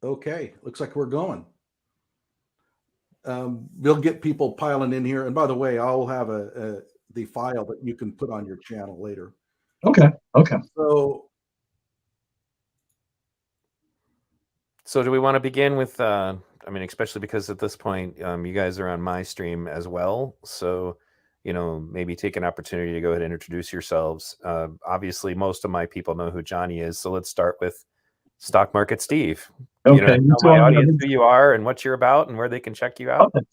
Okay, looks like we're going. We'll get people piling in here. And by the way, I'll have the file that you can put on your channel later. Okay. Okay. So, So do we want to begin with, I mean, especially because at this point, you guys are on my stream as well. So, maybe take an opportunity to go ahead and introduce yourselves. Obviously, most of my people know who Johnny is. So let's start with Stock Market Steve. Okay. Tell my audience who you are and what you're about and where they can check you out. Okay.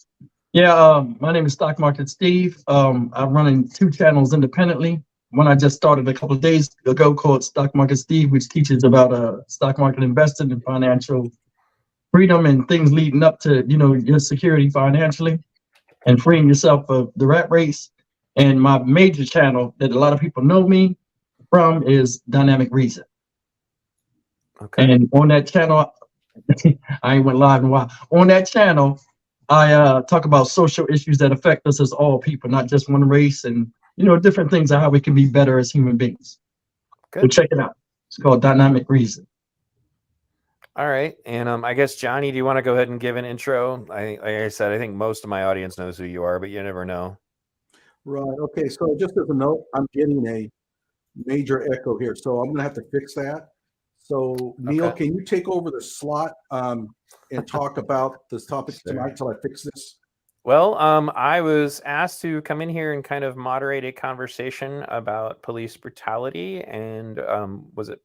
Yeah. My name is Stock Market Steve. I'm running 2 channels independently. One I just started a couple of days ago called Stock Market Steve, which teaches about stock market investing and financial freedom and things leading up to your security financially and freeing yourself of the rat race. And my major channel that a lot of people know me from is Dynamic Reason. Okay. And on that channel, I ain't went live in a while. On that channel, I talk about social issues that affect us as all people, not just one race, and different things of how we can be better as human beings. Good. So check it out. It's called Dynamic Reason. All right. And I guess, Johnny, do you want to go ahead and give an intro? Like I said, I think most of my audience knows who you are, but you never know. right. Okay. So just as a note, I'm getting a major echo here. So I'm going to have to fix that. So Neil, Okay. can you take over the slot and talk about this topic Sure. tonight till I fix this? Well, I was asked to come in here and kind of moderate a conversation about police brutality and was it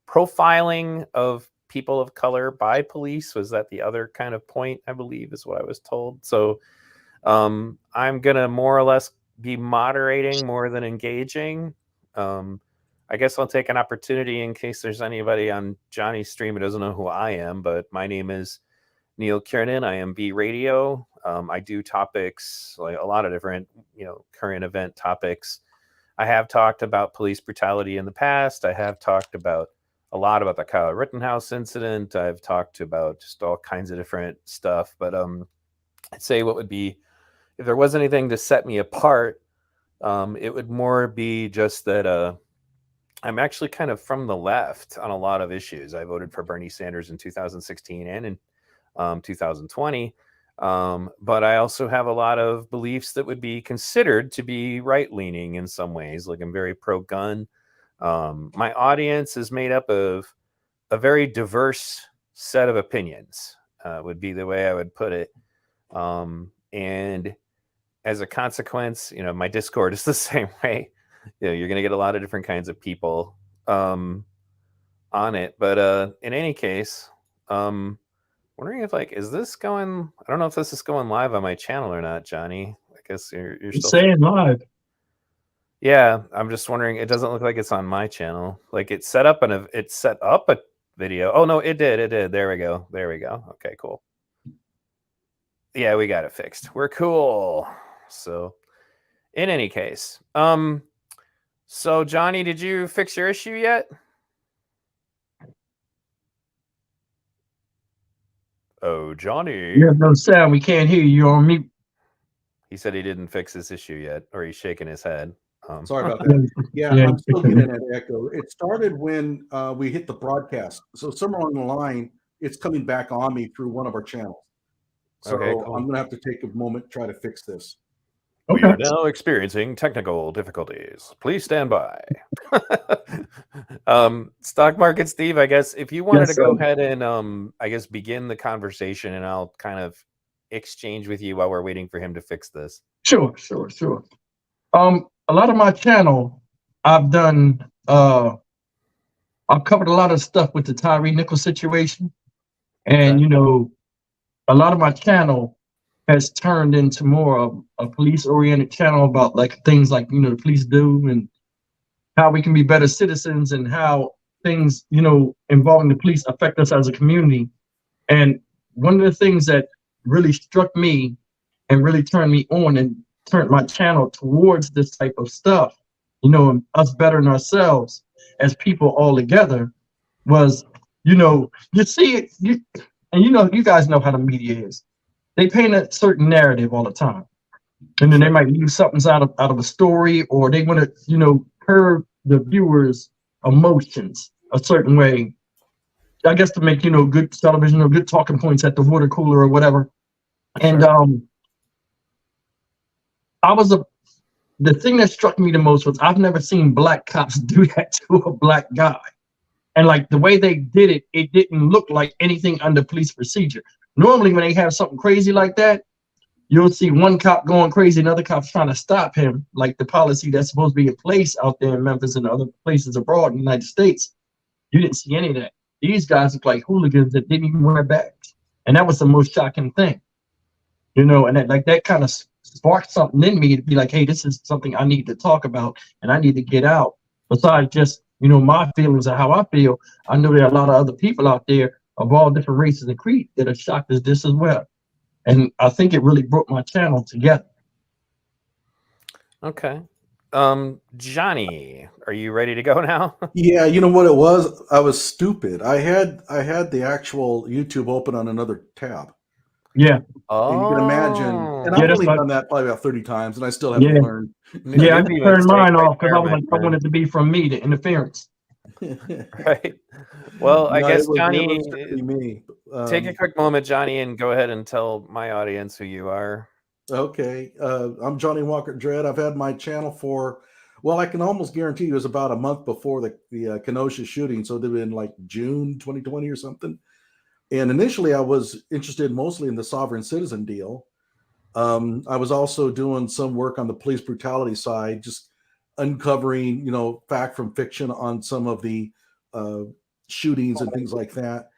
profiling of people of color by police? Was that the other kind of point, I believe, is what I was told. So I'm going to more or less be moderating more than engaging. I guess I'll take an opportunity in case there's anybody on Johnny's stream who doesn't know who I am, but my name is Neil Kiernan. I am B Radio. I do topics, like a lot of different, current event topics. I have talked about police brutality in the past. I have talked about a lot about the Kyle Rittenhouse incident. I've talked about just all kinds of different stuff. But I'd say what would be, if there was anything to set me apart, it would more be just that I'm actually kind of from the left on a lot of issues. I voted for Bernie Sanders in 2016 and in 2020. But I also have a lot of beliefs that would be considered to be right-leaning in some ways. Like I'm very pro-gun. My audience is made up of a very diverse set of opinions, would be the way I would put it. And as a consequence, my Discord is the same way. You're going to get a lot of different kinds of people on it. But in any case, wondering if is this going? I don't know if this is going live on my channel or not, Johnny. I guess you're still saying live. Yeah, I'm just wondering. It doesn't look like it's on my channel. Like it set up a video. Oh no, it did. There we go. Okay, cool. Yeah, we got it fixed. We're cool. So, in any case, so Johnny, did you fix your issue yet? Oh, Johnny. You have no sound. We can't hear you. You're on mute. He said he didn't fix his issue yet, or he's shaking his head. Sorry about that. Yeah, I'm still getting that echo. It started when we hit the broadcast. So somewhere along the line, it's coming back on me through one of our channels. So Okay, cool. I'm going to have to take a moment to try to fix this. We are now experiencing technical difficulties. Please stand by. Stock Market Steve, I guess if you wanted to go ahead and I guess begin the conversation, and I'll kind of exchange with you while we're waiting for him to fix this. Sure. A lot of my channel, I've done. I've covered a lot of stuff with the Tyree Nichols situation, and a lot of my channel has turned into more of a police-oriented channel about things like the police do and how we can be better citizens and how things involving the police affect us as a community. And one of the things that really struck me and really turned me on and turned my channel towards this type of stuff, us bettering ourselves as people all together, was you see it, you guys know how the media is. They paint a certain narrative all the time, and then they might leave something out of a story, or they want to curb the viewers' emotions a certain way. I guess to make, good television or good talking points at the water cooler or whatever. And the thing that struck me the most was I've never seen black cops do that to a black guy. And like the way they did it, it didn't look like anything under police procedure. Normally when they have something crazy like that, you'll see one cop going crazy, another cop's trying to stop him, like the policy that's supposed to be in place out there in Memphis and other places abroad in the United States. You didn't see any of that. These guys look like hooligans that didn't even wear bags. And that was the most shocking thing. And that kind of sparked something in me to be like, hey, this is something I need to talk about and I need to get out. Besides just, my feelings of how I feel, I know there are a lot of other people out there of all different races and creeds that are shocked as this as well. And I think it really brought my channel together. Okay. Johnny, are you ready to go now? Yeah, you know what it was? I was stupid. I had the actual YouTube open on another tab. Yeah. Oh. And you can imagine. And I've only done that probably about 30 times, and I still haven't learned. Yeah, I turned mine off because I was like, I want it to be from me, the interference. Right. Well, I guess, Johnny, me. Take a quick moment, Johnny, and go ahead and tell my audience who you are. Okay. I'm Johnny Walker Dredd. I've had my channel for, I can almost guarantee you it was about a month before the Kenosha shooting. So they've been like June 2020 or something. And initially I was interested mostly in the sovereign citizen deal. I was also doing some work on the police brutality side, just uncovering, fact from fiction on some of the shootings and things like that.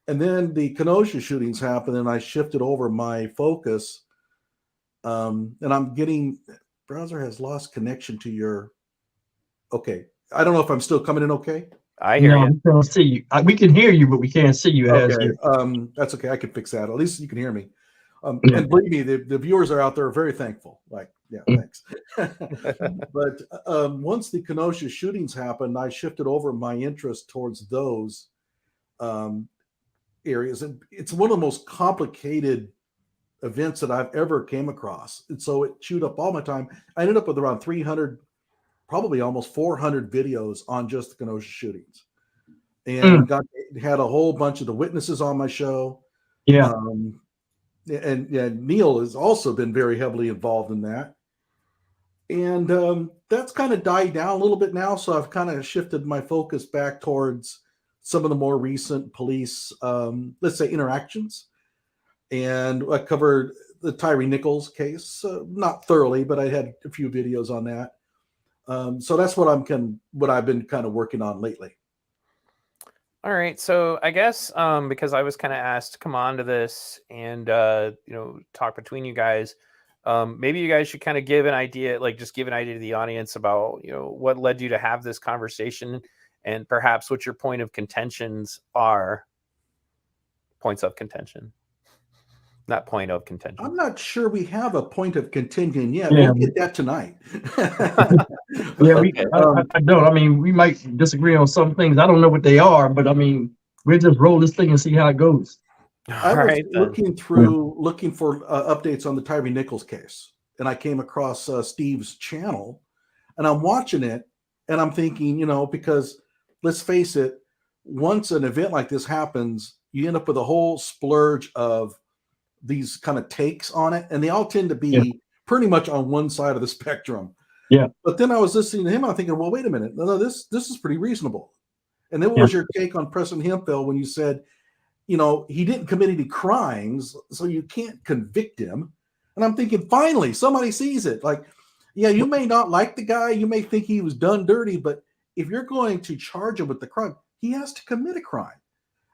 And then the Kenosha shootings happened, and I shifted over my focus. And I'm getting, browser has lost connection to your, okay. I don't know if I'm still coming in okay. I hear you. We can't see you. We can hear you, but we can't see you. Okay. That's okay. I can fix that. At least you can hear me. And believe me, the viewers are out there very thankful. Like, yeah, thanks. But once the Kenosha shootings happened, I shifted over my interest towards those areas. And it's one of the most complicated events that I've ever came across. And so it chewed up all my time. I ended up with around 300, probably almost 400 videos on just the Kenosha shootings. And had a whole bunch of the witnesses on my show. Yeah. And Neil has also been very heavily involved in that. And that's kind of died down a little bit now. So I've kind of shifted my focus back towards some of the more recent police, let's say, interactions. And I covered the Tyree Nichols case, not thoroughly, but I had a few videos on that. So that's what I've been kind of working on lately. All right. So I guess because I was kind of asked to come on to this and talk between you guys, maybe you guys should kind of give an idea, just give an idea to the audience about what led you to have this conversation, and perhaps what your point of contentions are. Points of contention. Not point of contention. I'm not sure we have a point of contention yet. Yeah. We'll get that tonight. I don't. I mean, we might disagree on some things. I don't know what they are, but I mean, we'll just roll this thing and see how it goes. I was looking for updates on the Tyree Nichols case, and I came across Steve's channel, and I'm watching it, and I'm thinking, because let's face it, once an event like this happens, you end up with a whole splurge of these kind of takes on it, and they all tend to be pretty much on one side of the spectrum. Yeah. But then I was listening to him, and I'm thinking, well, wait a minute, no, this is pretty reasonable. And then what was your take on Preston Hemphill when you said, he didn't commit any crimes, so you can't convict him? And I'm thinking, finally, somebody sees it. Like, yeah, you may not like the guy, you may think he was done dirty, but if you're going to charge him with the crime, he has to commit a crime.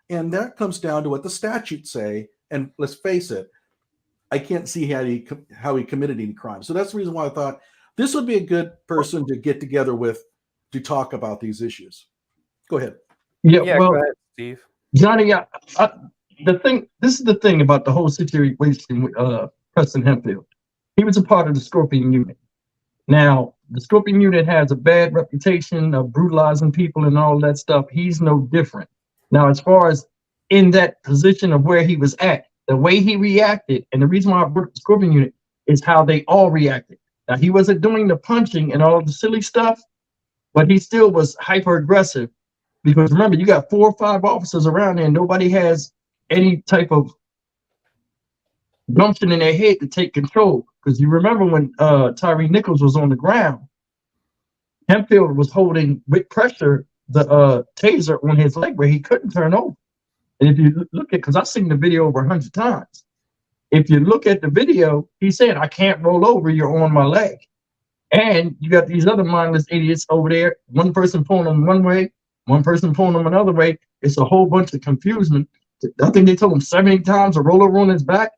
And that comes down to what the statutes say. And let's face it, I can't see how he committed any crime. So that's the reason why I thought this would be a good person to get together with to talk about these issues. Go ahead. Yeah, well, go ahead, Steve. Johnny, this is the thing about the whole situation with Preston Hemphill. He was a part of the Scorpion Unit. Now, the Scorpion Unit has a bad reputation of brutalizing people and all that stuff. He's no different. Now, as far as in that position of where he was at, the way he reacted, and the reason why I brought the Scorpion Unit is how they all reacted. Now, he wasn't doing the punching and all the silly stuff, but he still was hyper aggressive Because remember, you got 4 or 5 officers around there, and nobody has any type of gumption in their head to take control. Because you remember when Tyree Nichols was on the ground, Hempfield was holding with pressure the taser on his leg where he couldn't turn over. And if you look at, because I've seen the video over 100 times, if you look at the video, he said, "I can't roll over, you're on my leg." And you got these other mindless idiots over there, one person pulling them one way, one person pulling them another way. It's a whole bunch of confusion. I think they told him 70 times to roll over on his back.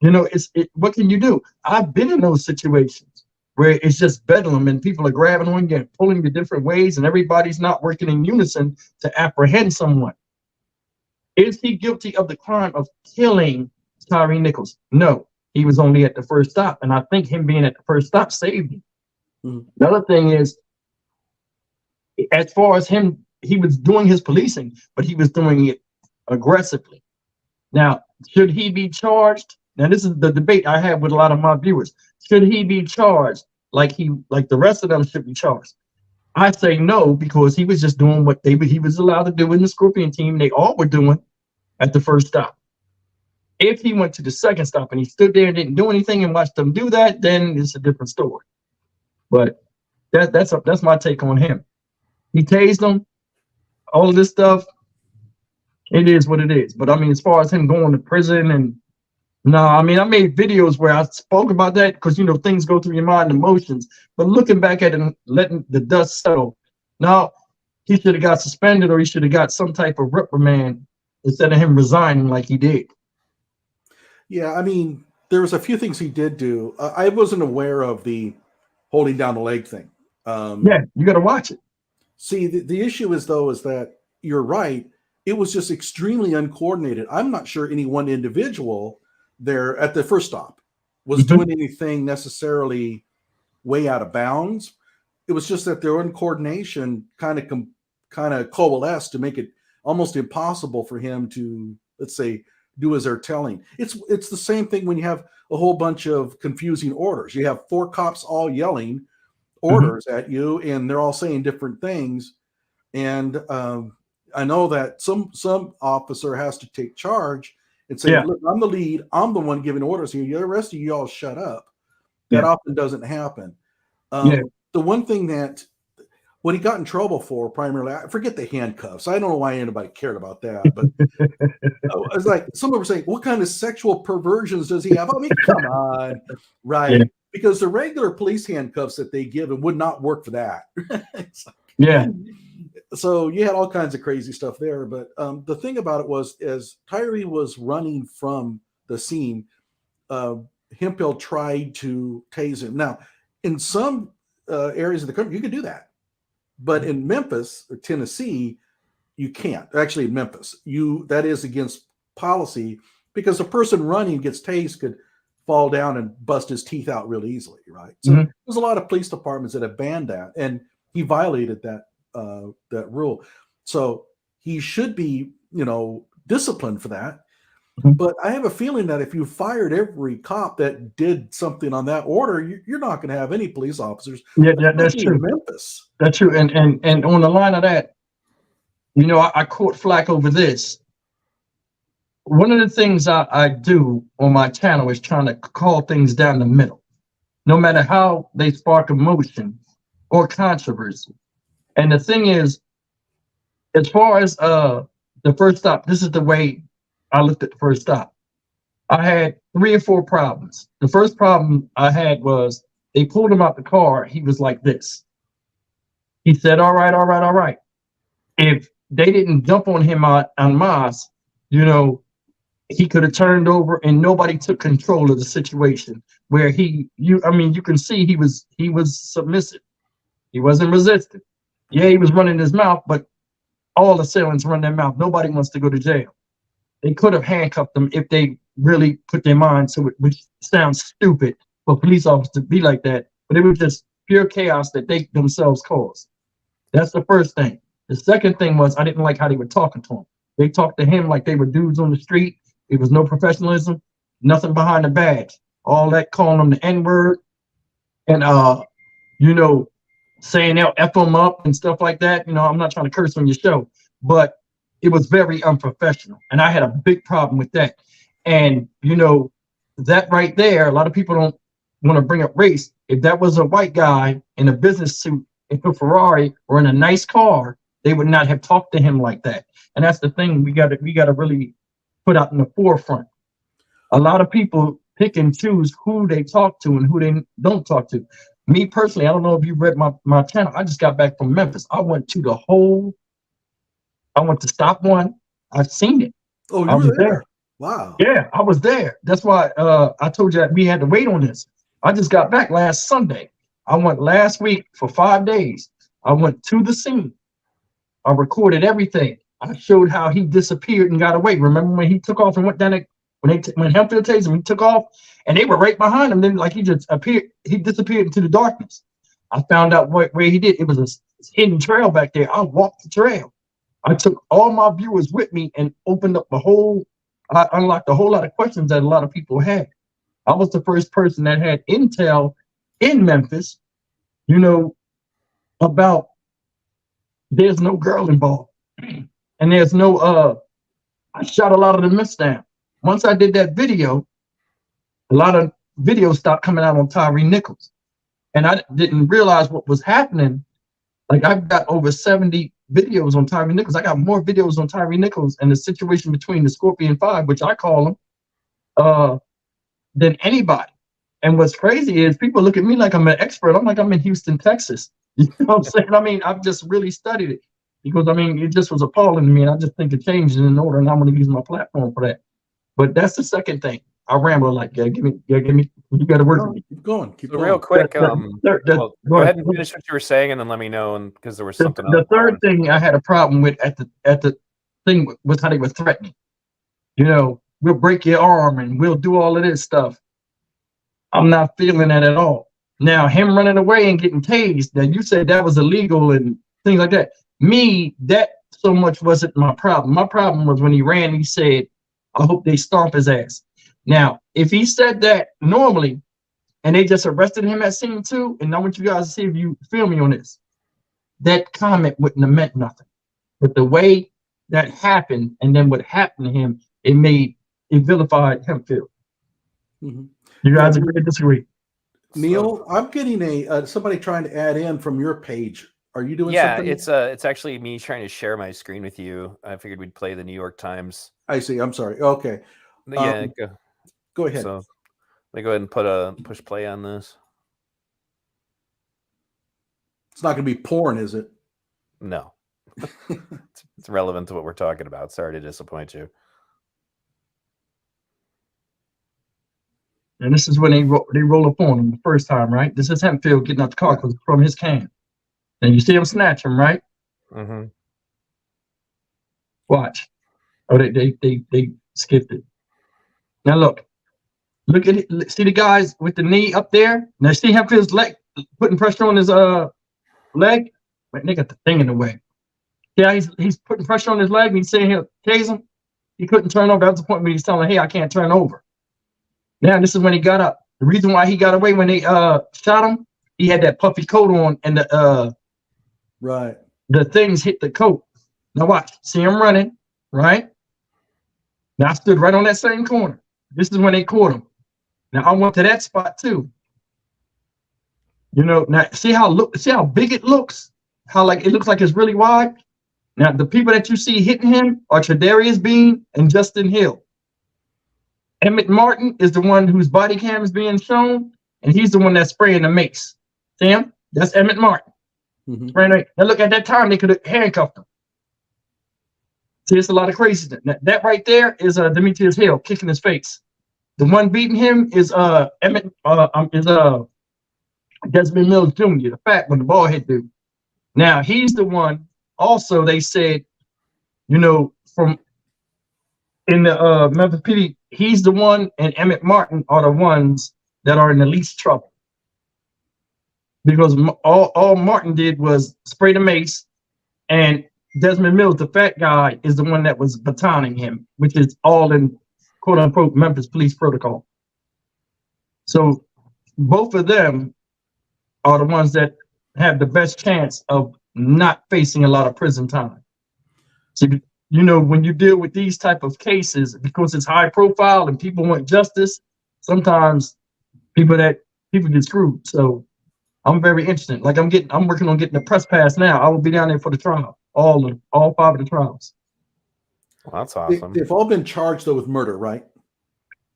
You know, what can you do? I've been in those situations where it's just bedlam and people are grabbing on you and pulling you different ways, and everybody's not working in unison to apprehend someone. Is he guilty of the crime of killing Tyree Nichols? No, he was only at the first stop, and I think him being at the first stop saved him. The other thing is, as far as him, he was doing his policing, but he was doing it aggressively. Now, should he be charged? Now, this is the debate I have with a lot of my viewers. Should he be charged like the rest of them should be charged? I say no, because he was just doing what he was allowed to do in the Scorpion team. They all were doing at the first stop. If he went to the second stop and he stood there and didn't do anything and watched them do that, then it's a different story. But that's my take on him. He tased them, all of this stuff. It is what it is. But I mean, as far as him going to prison and no, I mean, I made videos where I spoke about that because, you know, things go through your mind, emotions. But looking back at it and letting the dust settle, now he should have got suspended or he should have got some type of reprimand instead of him resigning like he did. Yeah, I mean, there was a few things he did do. I wasn't aware of the holding down the leg thing. Yeah, you got to watch it. See, the issue is that you're right. It was just extremely uncoordinated. I'm not sure any one individual there at the first stop was doing anything necessarily way out of bounds. It was just that their uncoordination kind of coalesced to make it almost impossible for him to, let's say, do as they're telling. It's the same thing when you have a whole bunch of confusing orders. You have 4 cops all yelling orders at you, and they're all saying different things. And I know that some officer has to take charge and say, "Look, I'm the lead. I'm the one giving orders here. The rest of you all shut up." That often doesn't happen. The one thing that what he got in trouble for primarily, I forget the handcuffs. I don't know why anybody cared about that, but it's like some were saying, "What kind of sexual perversions does he have?" I mean, come on, right? Yeah. Because the regular police handcuffs that they give him would not work for that. So you had all kinds of crazy stuff there. But the thing about it was, as Tyree was running from the scene, Hemphill tried to tase him. Now, in some areas of the country, you can do that. But in Memphis or Tennessee, you can't. Actually, in Memphis, that is against policy because a person running gets tased could fall down and bust his teeth out really easily, right? So there's a lot of police departments that have banned that, and he violated that rule. So he should be, disciplined for that. But I have a feeling that if you fired every cop that did something on that order, you're not going to have any police officers. Yeah, that's true. In Memphis. That's true. And on the line of that, I caught flack over this. One of the things I do on my channel is trying to call things down the middle, no matter how they spark emotion or controversy. And the thing is, as far as the first stop, this is the way I looked at the first stop. I had 3 or 4 problems. The first problem I had was they pulled him out the car. He was like this. He said, all right. If they didn't jump on him on Mas, he could have turned over and nobody took control of the situation where you can see he was submissive. He wasn't resistant. Yeah, he was running his mouth, but all assailants run their mouth. Nobody wants to go to jail. They could have handcuffed them if they really put their mind to it, which sounds stupid for police officers to be like that, but it was just pure chaos that they themselves caused. That's the first thing. The second thing was I didn't like how they were talking to him. They talked to him like they were dudes on the street. It was no professionalism, nothing behind the badge. All that calling them the N-word. And, saying they'll F them up and stuff like that. You know, I'm not trying to curse on your show, but it was very unprofessional. And I had a big problem with that. And, you know, that right there, a lot of people don't want to bring up race. If that was a white guy in a business suit, in a Ferrari or in a nice car, they would not have talked to him like that. And that's the thing we got to really put out in the forefront. A lot of people pick and choose who they talk to and who they don't talk to. Me personally, I don't know if you read my channel. I just got back from Memphis. I went to Stop One. I've seen it. Oh, I you was were there? there. Wow. Yeah, I was there. That's why I told you that we had to wait on this. I just got back last Sunday. I went last week for 5 days. I went to the scene. I recorded everything. I showed how he disappeared and got away. Remember when he took off and went down when Hempfield tased him, he took off and they were right behind him. Then like he just appeared, he disappeared into the darkness. I found out where he did. It was a hidden trail back there. I walked the trail. I took all my viewers with me and opened up I unlocked a whole lot of questions that a lot of people had. I was the first person that had intel in Memphis, you know, about there's no girl involved. And there's no, I shot a lot of the myths down. Once I did that video, a lot of videos stopped coming out on Tyree Nichols. And I didn't realize what was happening. Like I've got over 70 videos on Tyree Nichols. I got more videos on Tyree Nichols and the situation between the Scorpion 5, which I call them, than anybody. And what's crazy is people look at me like I'm an expert. I'm like, I'm in Houston, Texas. You know what I'm saying? I mean, I've just really studied it because, I mean, it just was appalling to me. And I just think it changed in order, and I'm going to use my platform for that. But that's the second thing. I ramble like, give me, you got to work with me. Keep going. So real quick, well, go ahead and finish what you were saying, and then let me know, and because there was something else. The third thing I had a problem with at the thing was how they were threatening. You know, we'll break your arm and we'll do all of this stuff. I'm not feeling that at all. Now, him running away and getting tased, now you said that was illegal and things like that. Me, that so much wasn't my problem. My problem was when he ran, he said, I hope they stomp his ass. Now, if he said that normally, and they just arrested him at scene 2, and I want you guys to see if you feel me on this, that comment wouldn't have meant nothing. But the way that happened, and then what happened to him, it vilified Hempfield. Mm-hmm. You guys agree or disagree? Neil, I'm getting somebody trying to add in from your page. Are you doing something? Yeah, it's actually me trying to share my screen with you. I figured we'd play the New York Times. I see. I'm sorry. Okay. Yeah, go ahead. So let me go ahead and push play on this. It's not going to be porn, is it? No. It's relevant to what we're talking about. Sorry to disappoint you. And this is when they roll up on him the first time, right? This is Hempfield getting out the car from his can. And you see him snatch him, right? Mm-hmm. Watch. Oh, they skipped it. Now look at it. See the guys with the knee up there? Now see Hempfield's leg putting pressure on his leg? But they got the thing in the way. Yeah, he's putting pressure on his leg and he's saying he'll tase him. He couldn't turn over. That was the point where he's telling, hey, I can't turn over. Now this is when he got up. The reason why he got away when they shot him, he had that puffy coat on and the things hit the coat. Now watch, see him running, right? Now I stood right on that same corner. This is when they caught him. Now I went to that spot too. You know, now see how big it looks? How like it looks like it's really wide. Now the people that you see hitting him are Tredarius Bean and Justin Hill. Emmett Martin is the one whose body cam is being shown, and he's the one that's spraying the mace. See him? That's Emmett Martin. Mm-hmm. Now look, at that time they could have handcuffed him. See, it's a lot of crazy. That right there is Demetrius Hill kicking his face. The one beating him is Desmond Mills Jr., the fat one, the bald head dude. Now he's the one. Also, they said, you know, from in the Memphis PD, he's the one, and Emmett Martin are the ones that are in the least trouble. Because all Martin did was spray the mace, and Desmond Mills, the fat guy, is the one that was batoning him, which is all in quote unquote Memphis police protocol. So both of them are the ones that have the best chance of not facing a lot of prison time. So, you know, when you deal with these type of cases, because it's high profile and people want justice, sometimes people get screwed. So I'm very interested. Like I'm working on getting the press pass now. I will be down there for the trial, all 5 of the trials. Well, that's awesome. They've all been charged though with murder, right?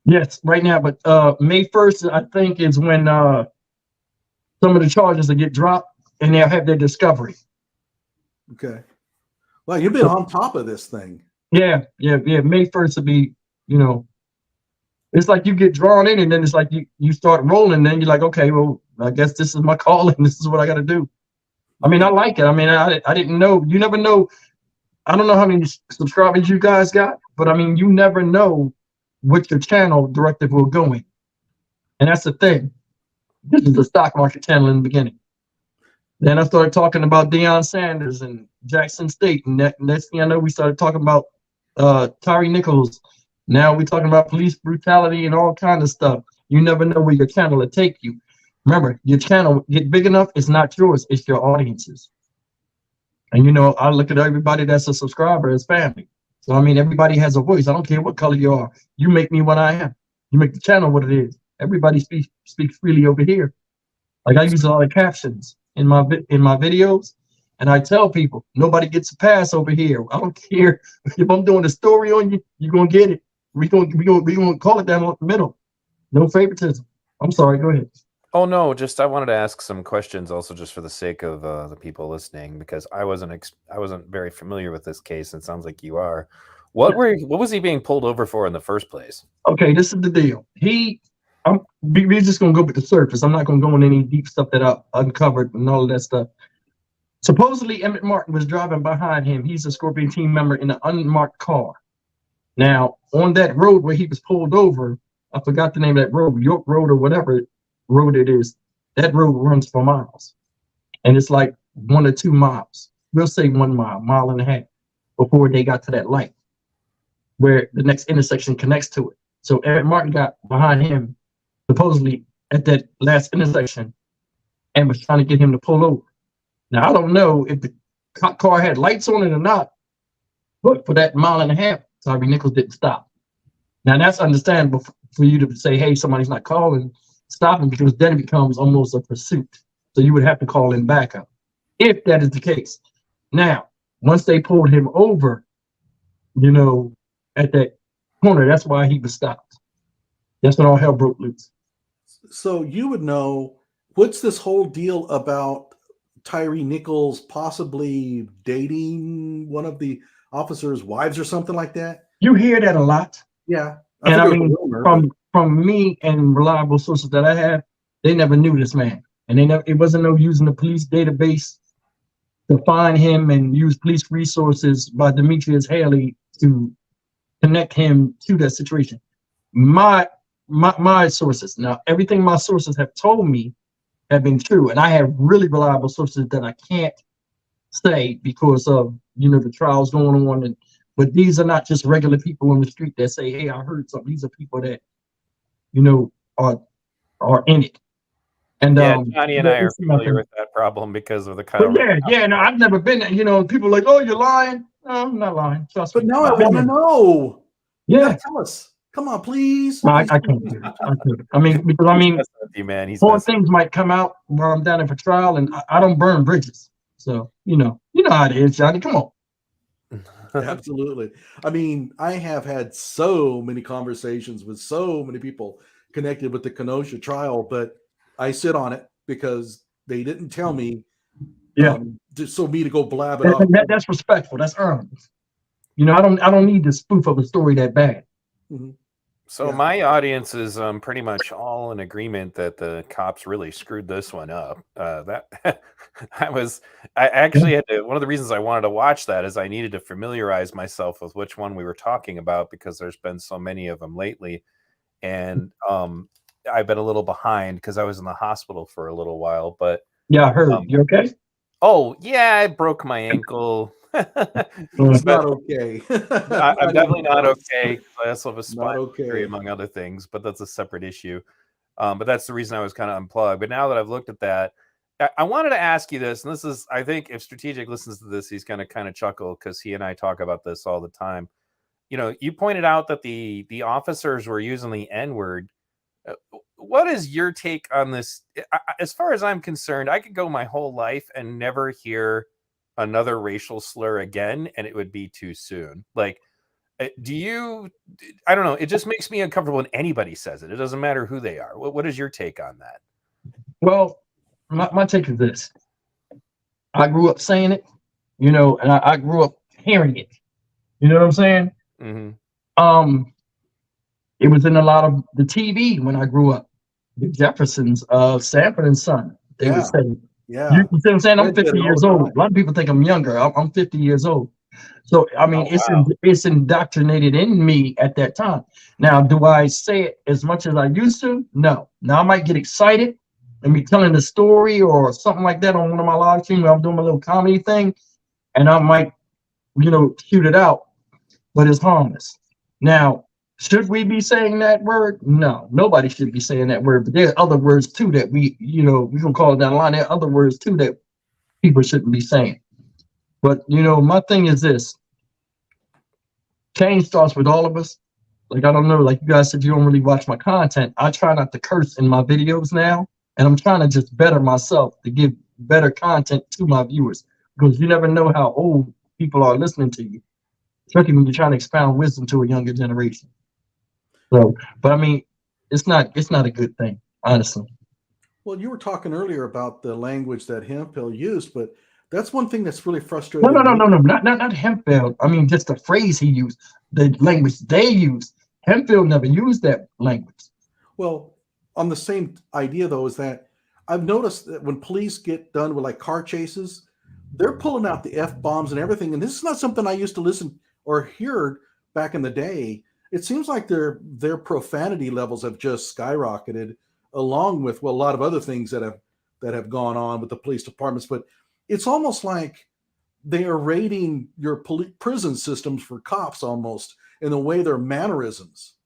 Yes, right now. But May 1st, I think, is when some of the charges will get dropped and they'll have their discovery. Okay. Well, you've been on top of this thing. Yeah. May 1st will be, you know, it's like you get drawn in and then it's like you start rolling. And then you're like, okay, well, I guess this is my calling. This is what I got to do. I mean, I like it. I mean, I didn't know. You never know. I don't know how many subscribers you guys got, but I mean, you never know what your channel directive will go in. And that's the thing. This is the stock market channel in the beginning. Then I started talking about Deion Sanders and Jackson State. And next thing I know, we started talking about Tyree Nichols. Now we're talking about police brutality and all kinds of stuff. You never know where your channel will take you. Remember, your channel get big enough, it's not yours, it's your audience's. And, you know, I look at everybody that's a subscriber as family. So, I mean, everybody has a voice. I don't care what color you are. You make me what I am. You make the channel what it is. Everybody speaks freely over here. Like I use a lot of captions in my videos, and I tell people nobody gets a pass over here. I don't care if I'm doing a story on you, you're gonna get it. We gonna call it down the middle. No favoritism. I'm sorry. Go ahead. Oh no, just I wanted to ask some questions also just for the sake of the people listening, because I wasn't very familiar with this case, and it sounds like you are. What was he being pulled over for in the first place? Okay, this is the deal. We're just gonna go with the surface. I'm not gonna go into any deep stuff that I uncovered and all of that stuff. Supposedly, Emmett Martin was driving behind him. He's a Scorpion team member in an unmarked car. Now, on that road where he was pulled over, I forgot the name of that road, York Road or whatever road it is. That road runs for miles, and it's like 1 or 2 miles. We'll say 1 mile, mile and a half, before they got to that light where the next intersection connects to it. So Emmett Martin got behind him, supposedly at that last intersection, and was trying to get him to pull over. Now, I don't know if the car had lights on it or not, but for that mile and a half, Tyree Nichols didn't stop. Now, that's understandable for you to say, hey, somebody's not calling, stop him, because then it becomes almost a pursuit. So you would have to call in backup, if that is the case. Now, once they pulled him over, you know, at that corner, that's why he was stopped. That's when all hell broke loose. So you would know, what's this whole deal about Tyree Nichols possibly dating one of the officers' wives or something like that? You hear that a lot. Yeah. And I mean, from me and reliable sources that I have, they never knew this man. And it wasn't no using the police database to find him and use police resources by Demetrius Haley to connect him to that situation. My sources, now everything my sources have told me have been true, and I have really reliable sources that I can't say because of, you know, the trials going on. But these are not just regular people on the street that say, hey, I heard something. These are people that, you know, are in it. And yeah, Johnny and I are familiar with that problem because of the kind of. Yeah. No, I've never been. You know, people are like, oh, you're lying. No, I'm not lying. Trust me. But now I want to know. Yeah, tell us. Come on, please. No, I can't do it. I mean, because you, man. More things might come out while I'm down there for trial, and I don't burn bridges. So you know how it is, Johnny. Come on. Absolutely. I mean, I have had so many conversations with so many people connected with the Kenosha trial, but I sit on it because they didn't tell me. Yeah. So me to go blab it off. That's respectful. That's earned. You know, I don't need to spoof up a story that bad. Mm-hmm. So yeah. My audience is pretty much all in agreement that the cops really screwed this one up. I actually had to, one of the reasons I wanted to watch that is I needed to familiarize myself with which one we were talking about, because there's been so many of them lately. And I've been a little behind because I was in the hospital for a little while, but yeah, I heard. You okay? Oh yeah, I broke my ankle. It's not okay. I'm definitely not okay. I also have a spinal injury, among other things, but that's a separate issue. But that's the reason I was kind of unplugged. But now that I've looked at that, I wanted to ask you this, and this is, I think if Strategic listens to this, he's going to kind of chuckle because he and I talk about this all the time. You know, you pointed out that the officers were using the N-word. What is your take on this? As far as I'm concerned, I could go my whole life and never hear another racial slur again, and it would be too soon. Like, do you? I don't know. It just makes me uncomfortable when anybody says it. It doesn't matter who they are. What is your take on that? Well, my take is this. I grew up saying it, and I grew up hearing it. You know what I'm saying? Mm-hmm. It was in a lot of the TV when I grew up. The Jeffersons of Sanford and Son. They would say, yeah. You see what I'm saying? I'm They did 50 all years the old. time. A lot of people think I'm younger. I'm 50 years old. So, I mean, it's indoctrinated in me at that time. Now, do I say it as much as I used to? No. Now, I might get excited and be telling a story or something like that on one of my live streams where I'm doing my little comedy thing, and I might, shoot it out, but it's harmless. Now, should we be saying that word? No, nobody should be saying that word. But there are other words too that we can call it down the line. There are other words too that people shouldn't be saying. But my thing is this: change starts with all of us. Like, I don't know, like you guys said, you don't really watch my content. I try not to curse in my videos now, and I'm trying to just better myself to give better content to my viewers, because you never know how old people are listening to you, especially when you're trying to expound wisdom to a younger generation. So, but I mean, it's not a good thing, honestly. Well, you were talking earlier about the language that Hemphill used, but that's one thing that's really No, frustrating me. not Hempfield. I mean, just the phrase he used, the language they used. Hempfield never used that language. Well, on the same idea though, is that I've noticed that when police get done with like car chases, they're pulling out the F-bombs and everything. And this is not something I used to listen or hear back in the day. It seems like their profanity levels have just skyrocketed, along with a lot of other things that have gone on with the police departments. But it's almost like they are raiding your prison systems for cops, almost in the way their mannerisms.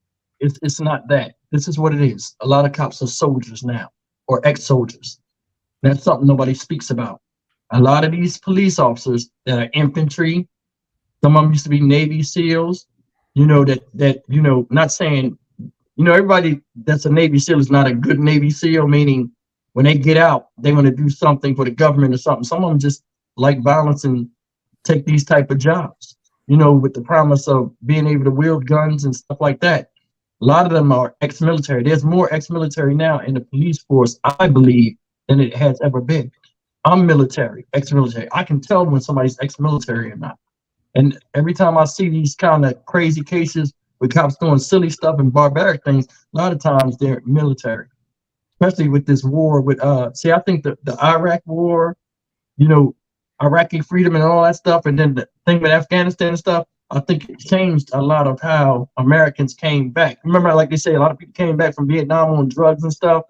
It's not that. This is what it is. A lot of cops are soldiers now, or ex-soldiers. That's something nobody speaks about. A lot of these police officers that are infantry, some of them used to be Navy SEALs. Not saying, everybody that's a Navy SEAL is not a good Navy SEAL, meaning when they get out, they want to do something for the government or something. Some of them just like violence and take these type of jobs, with the promise of being able to wield guns and stuff like that. A lot of them are ex-military. There's more ex-military now in the police force, I believe, than it has ever been. I'm military, ex-military. I can tell when somebody's ex-military or not. And every time I see these kind of crazy cases with cops doing silly stuff and barbaric things, a lot of times they're military, especially with this war with, I think the Iraq war, Iraqi freedom and all that stuff, and then the thing with Afghanistan and stuff, I think it changed a lot of how Americans came back. Remember, like they say, a lot of people came back from Vietnam on drugs and stuff.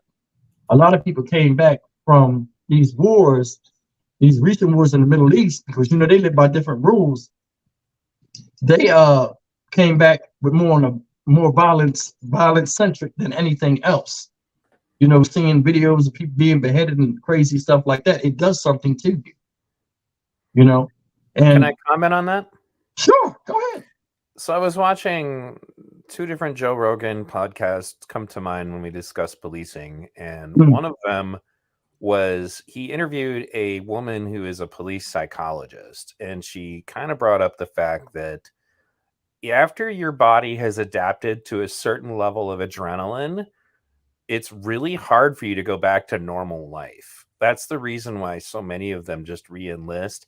A lot of people came back from these wars, these recent wars in the Middle East, because they live by different rules. They came back with more violence centric than anything else. Seeing videos of people being beheaded and crazy stuff like that, it does something to you. And can I comment on that? Sure, go ahead. So I was watching two different Joe Rogan podcasts come to mind when we discuss policing, and one of them was he interviewed a woman who is a police psychologist, and she kind of brought up the fact that after your body has adapted to a certain level of adrenaline, it's really hard for you to go back to normal life. That's the reason why so many of them just re-enlist.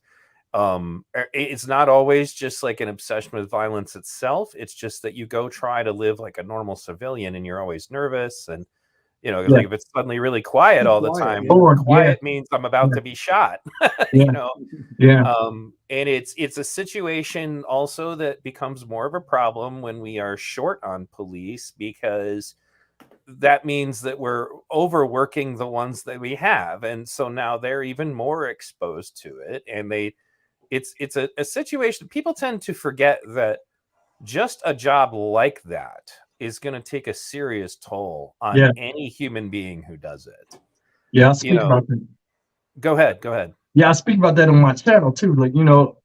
It's not always just like an obsession with violence itself. It's just that you go try to live like a normal civilian and you're always nervous. And, like if it's suddenly really quiet all the time, quiet means I'm about to be shot, Yeah. And it's a situation also that becomes more of a problem when we are short on police, because that means that we're overworking the ones that we have. And so now they're even more exposed to it. And it's a situation. People tend to forget that just a job like that is going to take a serious toll on any human being who does it. Yeah, I'll speak about that. Go ahead. Go ahead. Yeah, I speak about that on my channel too. Like, you know,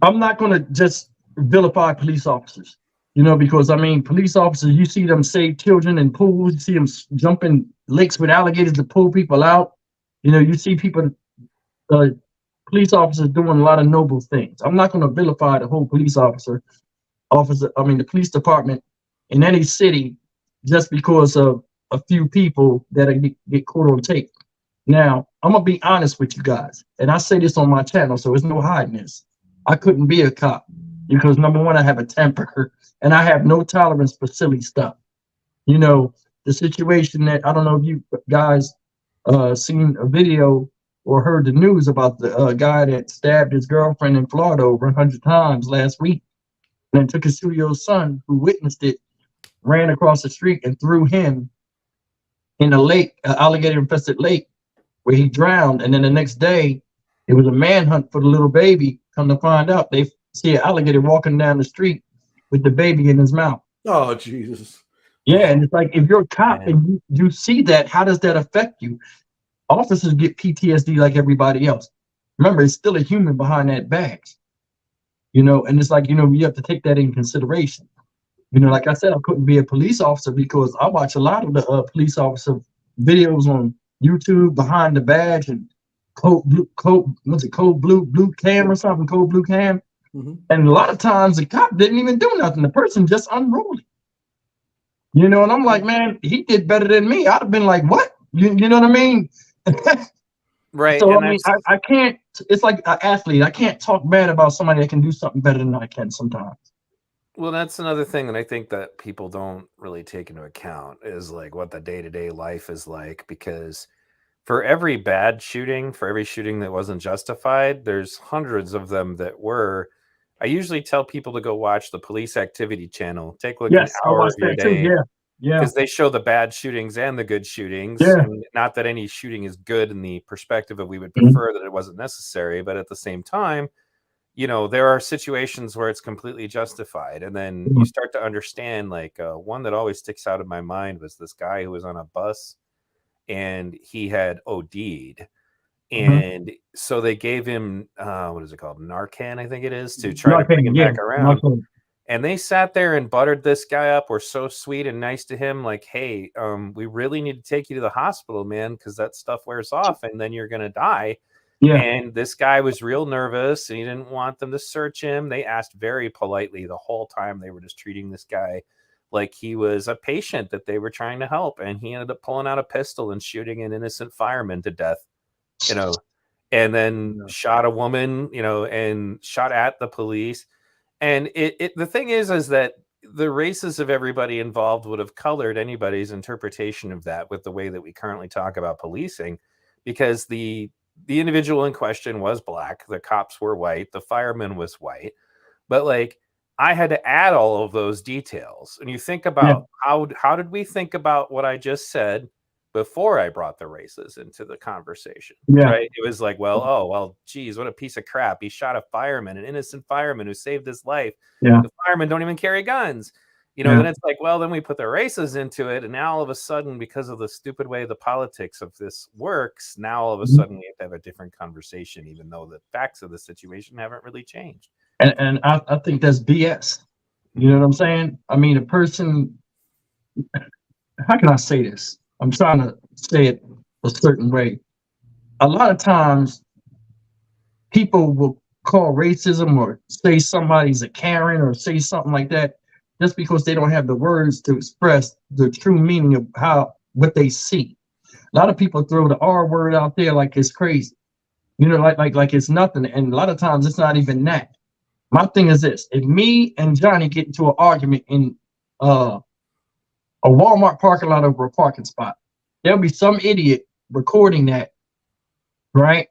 I'm not going to just vilify police officers, you know, because I mean, police officers, you see them save children in pools, you see them jump in lakes with alligators to pull people out. You know, you see people, police officers doing a lot of noble things. I'm not going to vilify the whole the police department in any city just because of a few people that get caught on tape. Now, I'm going to be honest with you guys, and I say this on my channel, so there's no hiding this. I couldn't be a cop because, number one, I have a temper and I have no tolerance for silly stuff. You know, the situation that, I don't know if you guys seen a video or heard the news about the guy that stabbed his girlfriend in Florida over 100 times last week, and then took his 2-year-old son who witnessed it, ran across the street and threw him in a lake, an alligator-infested lake, where he drowned. And then the next day, it was a manhunt for the little baby. Come to find out, they see an alligator walking down the street with the baby in his mouth. Oh, Jesus. Yeah, and it's like, if you're a cop and you see that, how does that affect you? Officers get PTSD like everybody else. Remember, it's still a human behind that badge. You know, and it's like, you know, you have to take that in consideration. You know, like I said, I couldn't be a police officer because I watch a lot of the police officer videos on YouTube behind the badge and code blue cam or something, code blue cam. Mm-hmm. And a lot of times the cop didn't even do nothing. The person just unruly. You know, and I'm like, man, he did better than me. I'd have been like, what? You know what I mean? Right. So I mean, I can't. It's like an athlete. I can't talk bad about somebody that can do something better than I can sometimes. Well, that's another thing that I think that people don't really take into account is like what the day-to-day life is like, because for every bad shooting, for every shooting that wasn't justified, there's hundreds of them that were. I usually tell people to go watch the Police Activity channel. Take a look at an hour of your day. Too. Yeah. Because they show the bad shootings and the good shootings. Yeah. And not that any shooting is good in the perspective of we would prefer that it wasn't necessary, but at the same time, you know, there are situations where it's completely justified. And then you start to understand, like, one that always sticks out in my mind was this guy who was on a bus and he had OD'd. And so they gave him, what is it called? Narcan, I think it is, to try to bring him back around. And they sat there and buttered this guy up. Were so sweet and nice to him. Like, hey, we really need to take you to the hospital, man, because that stuff wears off and then you're going to die. Yeah. And this guy was real nervous and he didn't want them to search him. They asked very politely the whole time. They were just treating this guy like he was a patient that they were trying to help. And he ended up pulling out a pistol and shooting an innocent fireman to death, you know, and then shot a woman, you know, and shot at the police. And the thing is that the races of everybody involved would have colored anybody's interpretation of that with the way that we currently talk about policing, because the individual in question was black, the cops were white, the fireman was white, but like I had to add all of those details. And you think about how did we think about what I just said before I brought the races into the conversation, right? It was like, well, geez, what a piece of crap. He shot a fireman, an innocent fireman who saved his life. The firemen don't even carry guns. You know, then it's like, well, then we put the races into it. And now all of a sudden, because of the stupid way the politics of this works, now all of a sudden we have to have a different conversation, even though the facts of the situation haven't really changed. And I think that's BS. You know what I'm saying? I mean, a person, how can I say this? I'm trying to say it a certain way. A lot of times people will call racism or say somebody's a Karen or say something like that just because they don't have the words to express the true meaning of what they see. A lot of people throw the R word out there like it's crazy, you know, like it's nothing. And a lot of times it's not even that. My thing is this: if me and Johnny get into an argument in a Walmart parking lot over a parking spot, there'll be some idiot recording that, right?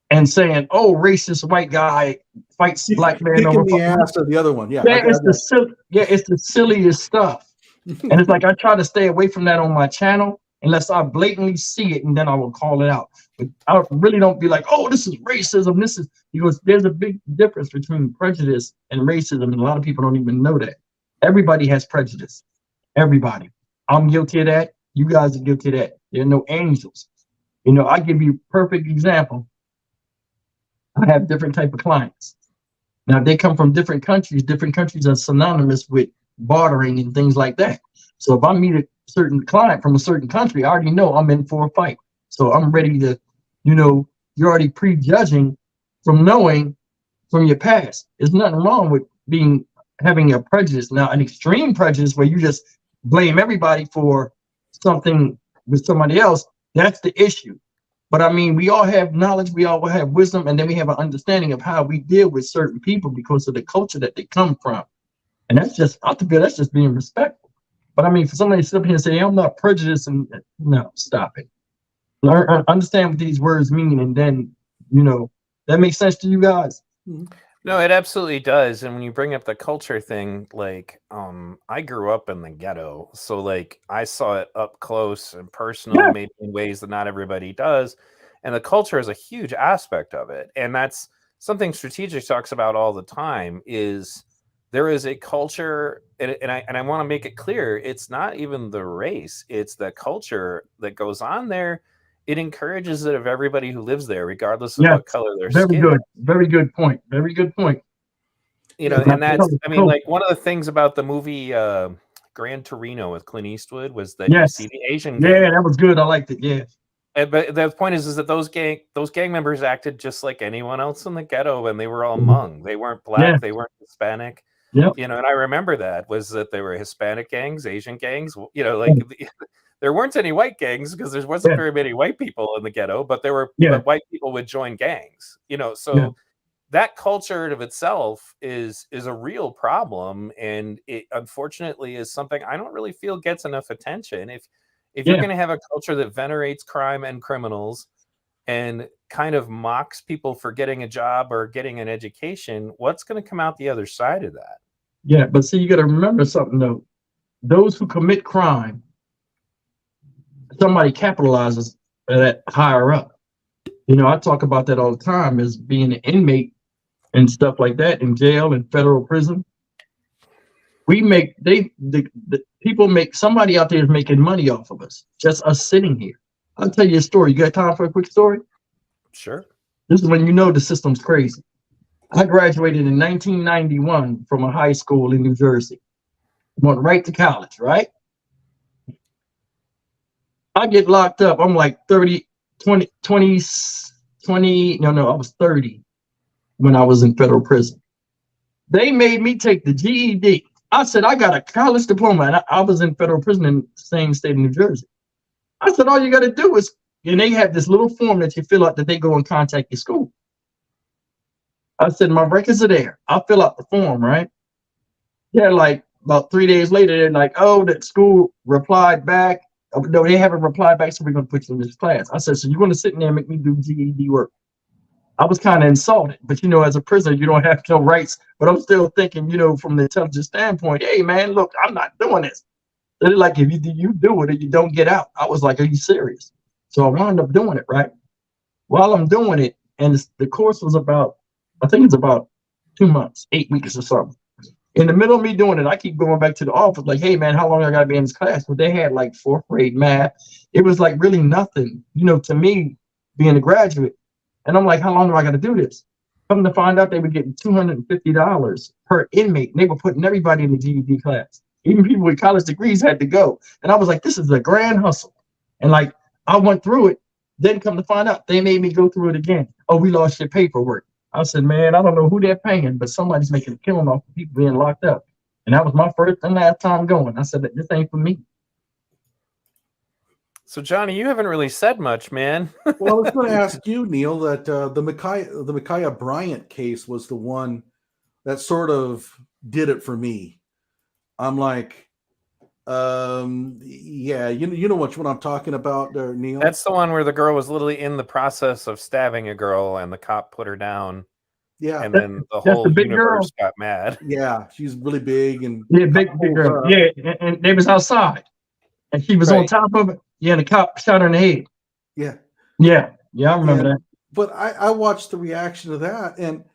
And saying, "Oh, racist white guy fights black man over the ass of the other one." It's the silliest stuff. And it's like I try to stay away from that on my channel unless I blatantly see it, and then I will call it out. But I really don't be like, "Oh, this is racism." This is because there's a big difference between prejudice and racism, and a lot of people don't even know that. Everybody has prejudice. Everybody. I'm guilty of that. You guys are guilty of that. There are no angels. You know, I give you a perfect example. I have different type of clients. Now they come from different countries are synonymous with bartering and things like that. So if I meet a certain client from a certain country, I already know I'm in for a fight. So I'm ready to, you know, you're already prejudging from knowing from your past. There's nothing wrong with having a prejudice. Now, an extreme prejudice where you just blame everybody for something with somebody else, that's the issue. But I mean, we all have knowledge, we all have wisdom, and then we have an understanding of how we deal with certain people because of the culture that they come from. And that's just, I feel that's just being respectful. But I mean, for somebody to sit up here and say, I'm not prejudiced, and no, stop it. Learn, understand what these words mean, and then, you know, that makes sense to you guys? No, it absolutely does. And when you bring up the culture thing, like, I grew up in the ghetto, so like I saw it up close and personal, Yeah. maybe in ways that not everybody does. And the culture is a huge aspect of it. And that's something Strategic talks about all the time is there is a culture, and I want to make it clear, it's not even the race, it's the culture that goes on there. It encourages it of everybody who lives there, regardless of Yeah. what color their Very skin. good. Very good point. Very good point. You know, Yeah, and that's, I mean, like one of the things about the movie Gran Torino with Clint Eastwood was that you Yes. see the Asian Yeah, gang. that was good. I liked it. Yeah. But the point is that those gang members acted just like anyone else in the ghetto, and they were all Mhm. Hmong. They weren't black. Yeah. They weren't Hispanic. Yep. You know, and I remember that was that there were Hispanic gangs, Asian gangs. You know, like there weren't any white gangs because there wasn't Yeah. very many white people in the ghetto, but there were, Yeah. but white people would join gangs. You know, so. Yeah. That culture of itself is a real problem, and it unfortunately is something I don't really feel gets enough attention. If you're Yeah. going to have a culture that venerates crime and criminals and kind of mocks people for getting a job or getting an education, what's going to come out the other side of that? Yeah. But see, you got to remember something though. Those who commit crime, somebody capitalizes that higher up. You know, I talk about that all the time as being an inmate and stuff like that in jail and federal prison. We make the people make somebody out there is making money off of us, just us sitting here. I'll tell you a story. You got time for a quick story? Sure. This is when you know the system's crazy. I graduated in 1991 from a high school in New Jersey. Went right to college, right? I get locked up. I'm like 30, 20, no, I was 30 when I was in federal prison. They made me take the GED. I said, I got a college diploma, and I was in federal prison in the same state of New Jersey. I said, all you got to do is, and they have this little form that you fill out that they go and contact your school. I said, my records are there. I'll fill out the form, right? Yeah, like about 3 days later, they're like, oh, that school replied back. Oh, no, they haven't replied back, so we're going to put you in this class. I said, so you're going to sit in there and make me do GED work? I was kind of insulted, but you know, as a prisoner, you don't have no rights. But I'm still thinking, you know, from the intelligence standpoint, hey man, look, I'm not doing this. They're like, if you do it or you don't get out. I was like, are you serious? So I wound up doing it, right? While I'm doing it, and the course was about, I think it's about 2 months, 8 weeks or something. In the middle of me doing it, I keep going back to the office, like, hey man, how long I gotta be in this class? But they had like 4th grade math. It was like really nothing, you know, to me being a graduate. And I'm like, how long do I got to do this? Come to find out, they were getting $250 per inmate. And they were putting everybody in the GED class. Even people with college degrees had to go. And I was like, this is a grand hustle. And like, I went through it. Then come to find out, they made me go through it again. Oh, we lost your paperwork. I said, man, I don't know who they're paying, but somebody's making a killing off of people being locked up. And that was my first and last time going. I said, this ain't for me. So Johnny, you haven't really said much, man. Well, I was going to ask you, Neil, that the Micaiah Bryant case was the one that sort of did it for me. I'm like, yeah, you know what I'm talking about there, Neil? That's the one where the girl was literally in the process of stabbing a girl, and the cop put her down. Yeah, and then the That's whole the big universe girl. got mad. Yeah, she's really big and yeah, big girl. Yeah, and they was outside, and she was on top of it. Yeah, and the cop shot her in the head. Yeah, I remember that. But I watched the reaction to that, and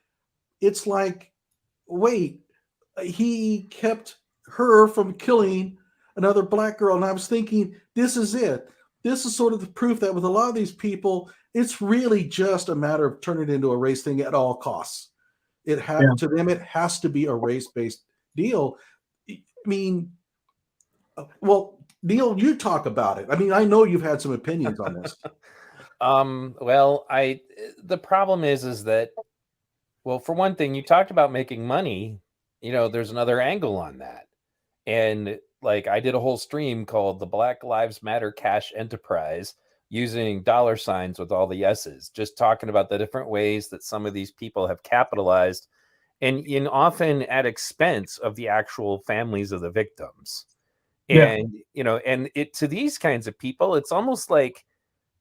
it's like, wait, he kept her from killing another black girl, and I was thinking, this is it. this is sort of the proof that with a lot of these people, it's really just a matter of turning it into a race thing at all costs. Yeah. To them, it has to be a race-based deal. I mean, well, Neil, you talk about it. I mean, I know you've had some opinions on this. Well, the problem is that, well, for one thing, you talked about making money. There's another angle on that. And like I did a whole stream called the Black Lives Matter Cash Enterprise using dollar signs with all the S's, just talking about the different ways that some of these people have capitalized and often at expense of the actual families of the victims. Yeah. And, and it to these kinds of people, it's almost like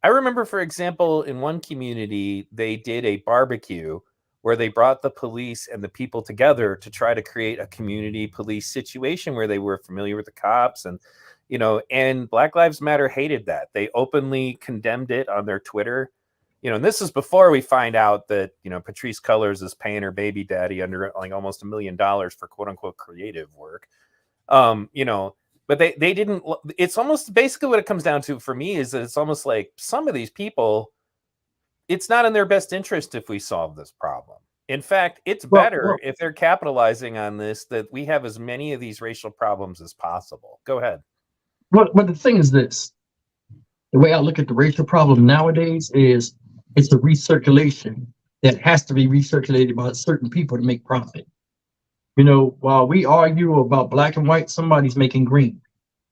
I remember, for example, in one community, they did a barbecue where they brought the police and the people together to try to create a community police situation where they were familiar with the cops. And, and Black Lives Matter hated that. They openly condemned it on their Twitter. And this is before we find out that, Patrice Cullors is paying her baby daddy under like almost $1 million for quote unquote creative work. But they didn't. It's almost basically what it comes down to for me is that it's almost like some of these people, it's not in their best interest if we solve this problem. In fact, it's better if they're capitalizing on this, that we have as many of these racial problems as possible. Go ahead. But the thing is this, the way I look at the racial problem nowadays is it's a recirculation that has to be recirculated by certain people to make profit. While we argue about black and white, somebody's making green.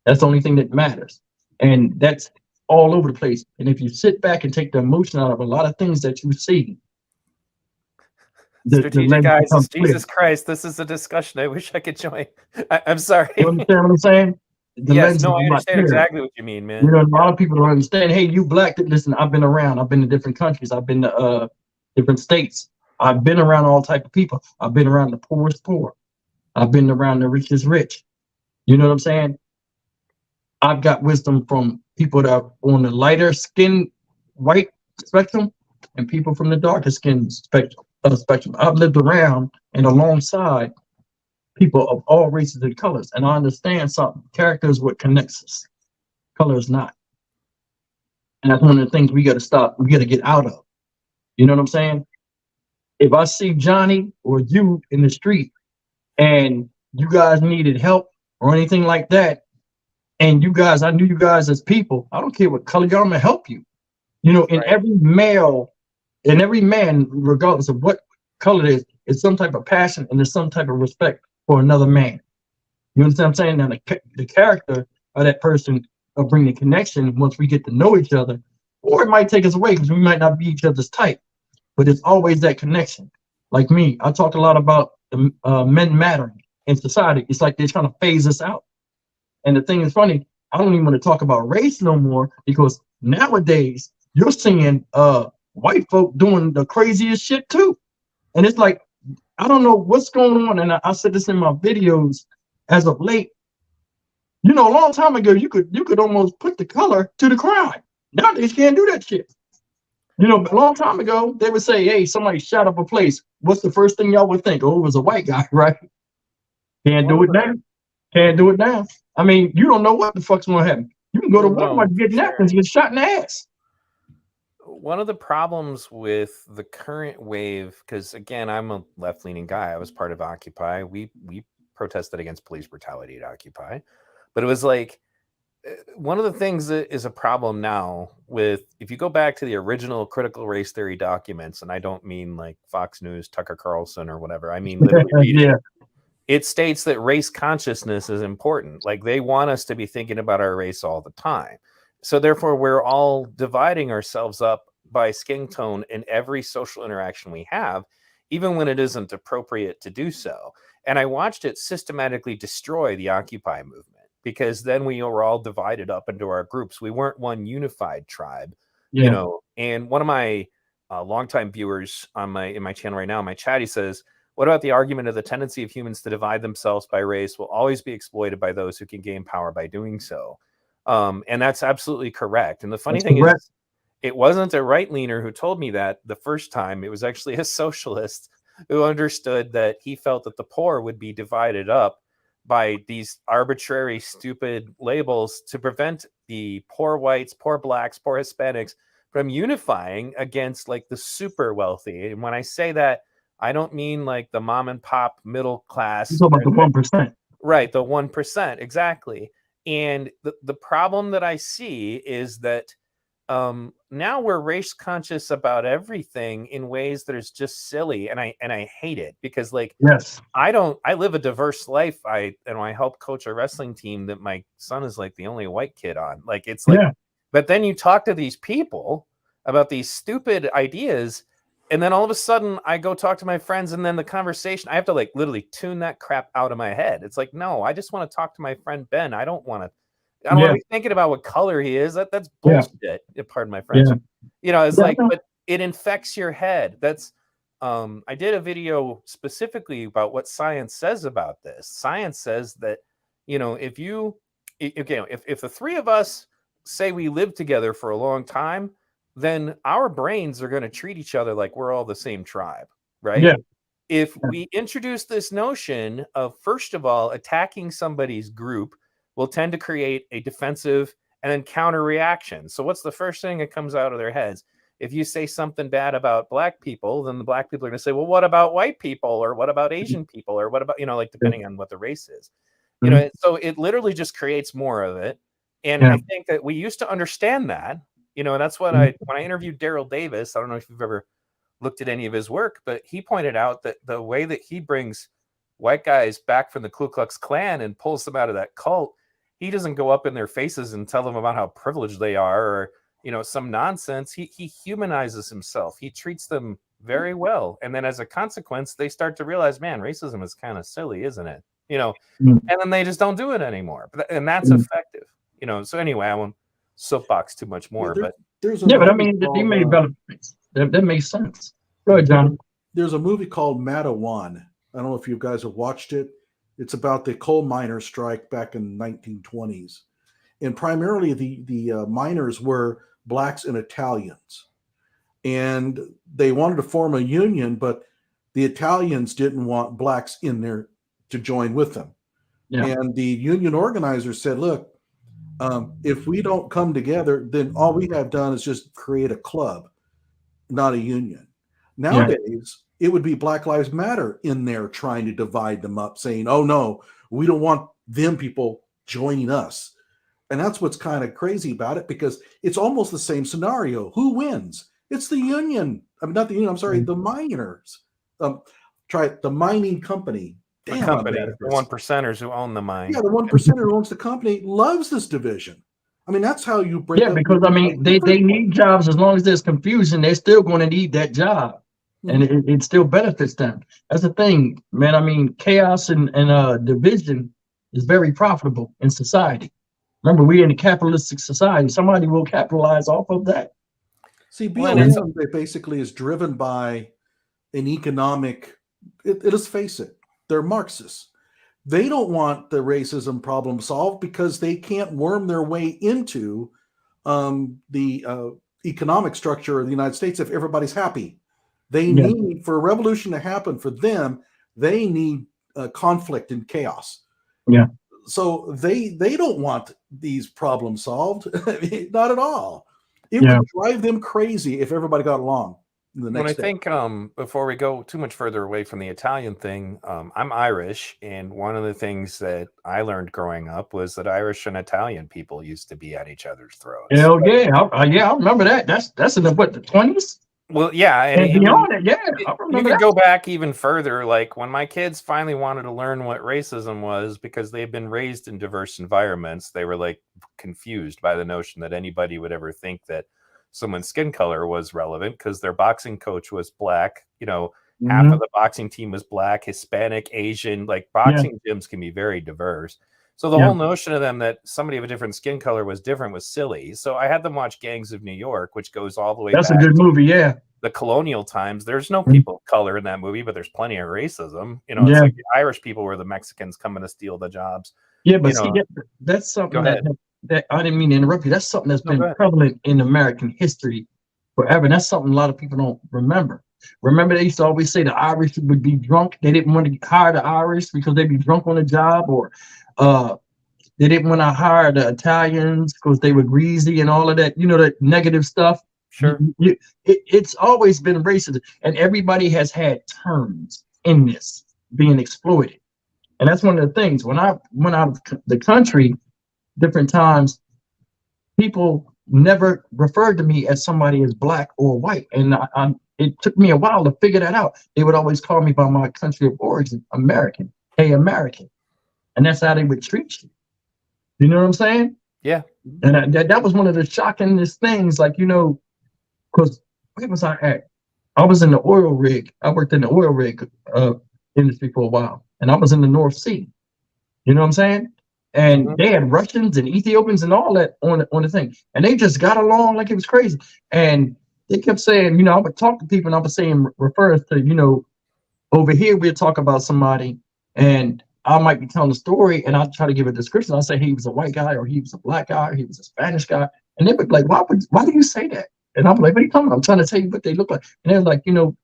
That's the only thing that matters. And that's all over the place. And if you sit back and take the emotion out of a lot of things that you see, strategic eyes, Jesus Christ, this is a discussion I wish I could join. I'm sorry. You understand what I'm saying? Yes, no, I understand exactly what you mean, man. A lot of people don't understand. Hey, you black, listen, I've been around. I've been to different countries. I've been to different states. I've been around all type of people. I've been around the poorest poor. I've been around the richest rich. You know what I'm saying? I've got wisdom from people that are on the lighter skin white spectrum and people from the darker skin spectrum. I've lived around and alongside people of all races and colors, and I understand something. Character is what connects us. Color is not. And that's one of the things we got to stop. We got to get out of. You know what I'm saying? If I see Johnny or you in the street and you guys needed help or anything like that, and I knew you guys as people, I don't care what color y'all, I'm gonna help you. In every man, regardless of what color it is some type of passion and there's some type of respect for another man. You understand what I'm saying? Now the character of that person will bring the connection once we get to know each other, or it might take us away because we might not be each other's type. But it's always that connection. Like me, I talk a lot about the men mattering in society. It's like they're trying to phase us out. And the thing is funny, I don't even want to talk about race no more because nowadays you're seeing white folk doing the craziest shit too. And it's like, I don't know what's going on. And I said this in my videos as of late. A long time ago, you could almost put the color to the crime. Nowadays you can't do that shit. A long time ago, they would say, hey, somebody shot up a place. What's the first thing y'all would think? Oh, it was a white guy, right? Can't do it now. Can't do it now. I mean, you don't know what the fuck's going to happen. You can go to Walmart and get napkins and get shot in the ass. One of the problems with the current wave, because again, I'm a left-leaning guy. I was part of Occupy. We protested against police brutality at Occupy. But it was like, one of the things that is a problem now with, if you go back to the original critical race theory documents, and I don't mean like Fox News, Tucker Carlson or whatever, I mean literally reading it. It states that race consciousness is important. Like they want us to be thinking about our race all the time. So therefore, we're all dividing ourselves up by skin tone in every social interaction we have, even when it isn't appropriate to do so. And I watched it systematically destroy the Occupy movement, because then we were all divided up into our groups. We weren't one unified tribe, And one of my longtime viewers in my channel right now, in my chat, he says, what about the argument of the tendency of humans to divide themselves by race will always be exploited by those who can gain power by doing so? And that's absolutely correct. And the funny thing is, it wasn't a right-leaner who told me that the first time. It was actually a socialist who understood that he felt that the poor would be divided up by these arbitrary, stupid labels to prevent the poor whites, poor blacks, poor Hispanics from unifying against like the super wealthy. And when I say that, I don't mean like the mom and pop middle class. You talk about the 1%. Right, the 1%, exactly. And the problem that I see is that now we're race conscious about everything in ways that is just silly, and I hate it, because like Yes. I live a diverse life. I help coach a wrestling team that my son is like the only white kid on. Like it's like, Yeah. but then you talk to these people about these stupid ideas, and then all of a sudden I go talk to my friends, and then the conversation, I have to like literally tune that crap out of my head. It's like, no, I just want to talk to my friend Ben. I don't want to be thinking about what color he is. That's bullshit. Pardon my French. It's like, but it infects your head. That's I did a video specifically about what science says about this. Science says that, if the three of us say we live together for a long time, then our brains are going to treat each other like we're all the same tribe, right? Yeah. If we introduce this notion of, first of all, attacking somebody's group will tend to create a defensive and then counter reaction. So what's the first thing that comes out of their heads? If you say something bad about black people, then the black people are going to say, well, what about white people? Or what about Asian people? Or what about, like depending on what the race is, so it literally just creates more of it. And I think that we used to understand that, and that's what when I interviewed Daryl Davis, I don't know if you've ever looked at any of his work, but he pointed out that the way that he brings white guys back from the Ku Klux Klan and pulls them out of that cult, he doesn't go up in their faces and tell them about how privileged they are, or some nonsense. He humanizes himself. He treats them very well, and then as a consequence, they start to realize, man, racism is kind of silly, isn't it? And then they just don't do it anymore. And that's effective. So anyway, I won't soapbox too much more. But but I mean, they made better. That makes sense. Go ahead, John. There's a movie called Matawan. I don't know if you guys have watched it. It's about the coal miner strike back in the 1920s. And primarily the miners were blacks and Italians. And they wanted to form a union, but the Italians didn't want blacks in there to join with them. Yeah. And the union organizers said, look, if we don't come together, then all we have done is just create a club, not a union. Nowadays, it would be Black Lives Matter in there trying to divide them up, saying, oh, no, we don't want them people joining us. And that's what's kind of crazy about it, because it's almost the same scenario. Who wins? It's the union. I mean, not the union. I'm sorry, the miners. Try it, the mining company. Damn, the company, the 1%ers who own the mine. Yeah, the 1%er who owns the company loves this division. I mean, that's how you break. Yeah, because I mean, they need jobs. As long as there's confusion, they're still going to need that job, and it still benefits them. That's the thing, man. I mean, chaos and division is very profitable in society. Remember, we're in a capitalistic society. Somebody will capitalize off of that. See, BLM basically is driven by an economic. Let's face it, they're Marxists. They don't want the racism problem solved because they can't worm their way into the economic structure of the United States if everybody's happy. They need, for a revolution to happen for them, they need conflict and chaos. Yeah. So they don't want these problems solved. Not at all. It would drive them crazy if everybody got along. I think before we go too much further away from the Italian thing, I'm Irish, and one of the things that I learned growing up was that Irish and Italian people used to be at each other's throats. Hell yeah, I remember that. That's in the 20s. Well, yeah, and beyond it, I remember. You could go back even further, like when my kids finally wanted to learn what racism was, because they've been raised in diverse environments. They were like confused by the notion that anybody would ever think that someone's skin color was relevant, because their boxing coach was black. Half of the boxing team was black, Hispanic, Asian. Like boxing gyms can be very diverse. So the whole notion of them that somebody of a different skin color was different was silly. So I had them watch Gangs of New York, which goes all the way That's back a good movie, yeah. The colonial times. There's no people of color in that movie, but there's plenty of racism. It's like the Irish people were the Mexicans coming to steal the jobs. Yeah, but see, that's something that I didn't mean to interrupt you. That's something that's been prevalent in American history forever. And that's something a lot of people don't remember. Remember, they used to always say the Irish would be drunk. They didn't want to hire the Irish because they'd be drunk on the job, or they didn't want to hire the Italians because they were greasy and all of that, you know, that negative stuff. Sure. It's always been racist, and everybody has had terms in this being exploited. And that's one of the things. When I went out of the country different times, people never referred to me as somebody as black or white. And it took me a while to figure that out. They would always call me by my country of origin, American, hey, American. And that's how they would treat you. You know what I'm saying? Yeah. And that was one of the shockingest things, like, you know, because where was I at? I was in the oil rig. I worked in the oil rig industry for a while. And I was in the North Sea. You know what I'm saying? And they had Russians and Ethiopians and all that on the thing. And they just got along like it was crazy. And they kept saying, you know, I would talk to people and I was saying, refers to, you know, over here we'll talk about somebody and I might be telling a story and I'll try to give a description. I'll say he was a white guy or he was a black guy or he was a Spanish guy. And they would be like, why do you say that? And I'm like, what are you talking about? I'm trying to tell you what they look like. And they're like, you know,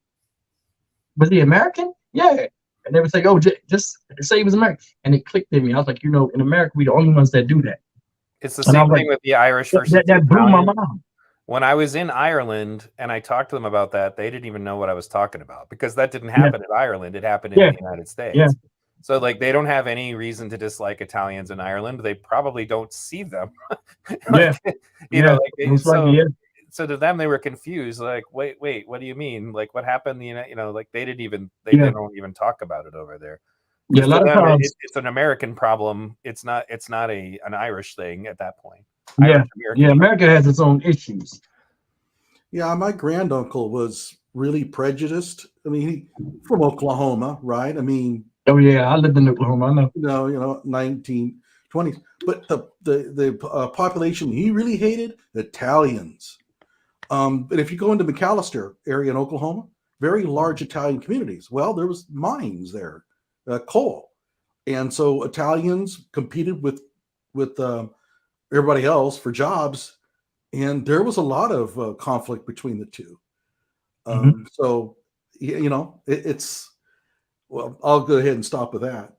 was he American? Yeah. And they would say, oh, just say he was American. And it clicked in me. I was like, you know, in America, we're the only ones that do that. It's the same thing with the Irish versus the that blew my Italian. mind. When I was in Ireland and I talked to them about that, they didn't even know what I was talking about because that didn't happen in Ireland. It happened in the United States. Yeah. So like they don't have any reason to dislike Italians in Ireland. They probably don't see them. Like, you know, like so to them they were confused. Like, wait, what do you mean? Like, what happened? You know, like they don't even talk about it over there. Yeah, a lot of times it's an American problem. It's not an Irish thing at that point. Yeah, America has its own issues. Yeah, my granduncle was really prejudiced. I mean, he from Oklahoma, right? I mean, oh yeah, I lived in Oklahoma. I know. You know, 1920s. But the population he really hated, Italians. But if you go into McAllister area in Oklahoma, very large Italian communities. Well, there was mines there, coal, and so Italians competed with everybody else for jobs, and there was a lot of conflict between the two. So, you know, it's well, I'll go ahead and stop with that.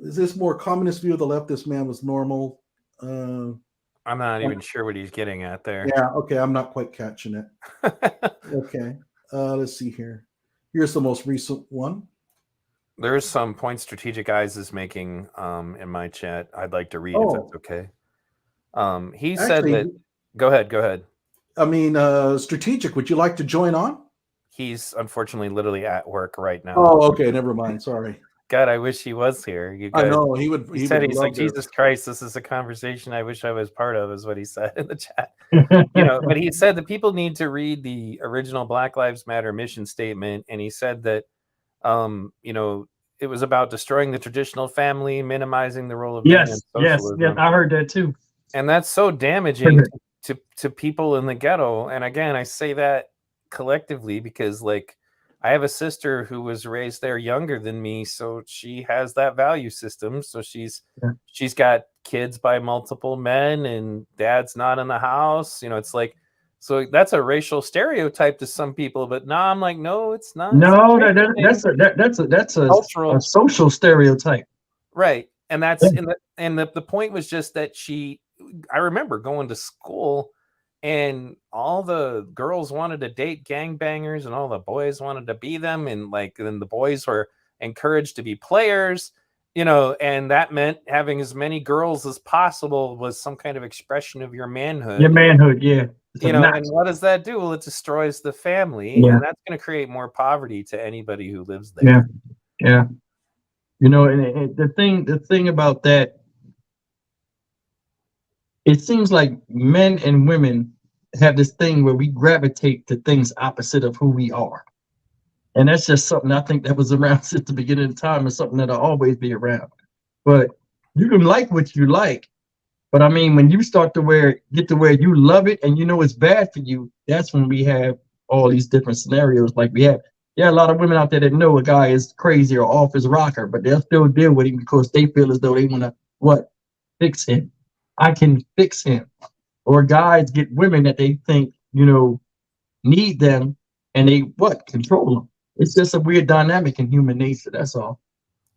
Is this more communist view of the left? This man was normal. I'm not even sure what he's getting at there. Yeah, okay, I'm not quite catching it. Okay, let's see here. Here's the most recent one. There's some point Strategic Eyes is making in my chat. I'd like to read if that's okay. He said that. Go ahead. I mean, Strategic, would you like to join on? He's unfortunately literally at work right now. Oh, okay, never mind. Sorry. God, I wish he was here. You guys, I know he would. He said he's like, Jesus Christ, this is a conversation I wish I was part of, is what he said in the chat. You know, but he said that people need to read the original Black Lives Matter mission statement, and he said that, you know, it was about destroying the traditional family, minimizing the role of men in socialism. Yes, I heard that too. And that's so damaging to people in the ghetto. And again, I say that collectively because, like, I have a sister who was raised there younger than me, so she has that value system. So she's got kids by multiple men, and dad's not in the house. You know, it's like, so that's a racial stereotype to some people, but now I'm like, no, it's not. No, that's a cultural, a social stereotype, right? And that's and the point was just that I remember going to school. And all the girls wanted to date gangbangers and all the boys wanted to be them. And then the boys were encouraged to be players, you know, and that meant having as many girls as possible was some kind of expression of your manhood. Your manhood, yeah. You know, and what does that do? Well, it destroys the family. Yeah. And that's going to create more poverty to anybody who lives there. Yeah. Yeah. You know, and the thing about that, it seems like men and women have this thing where we gravitate to things opposite of who we are. And that's just something I think that was around since the beginning of time, and something that'll always be around. But you can like what you like. But I mean, when you start to get to where you love it and you know it's bad for you, that's when we have all these different scenarios like we have. Yeah, a lot of women out there that know a guy is crazy or off his rocker, but they'll still deal with him because they feel as though they want to fix him. I can fix him. Or guys get women that they think, you know, need them, and they control them. It's just a weird dynamic in human nature. That's all.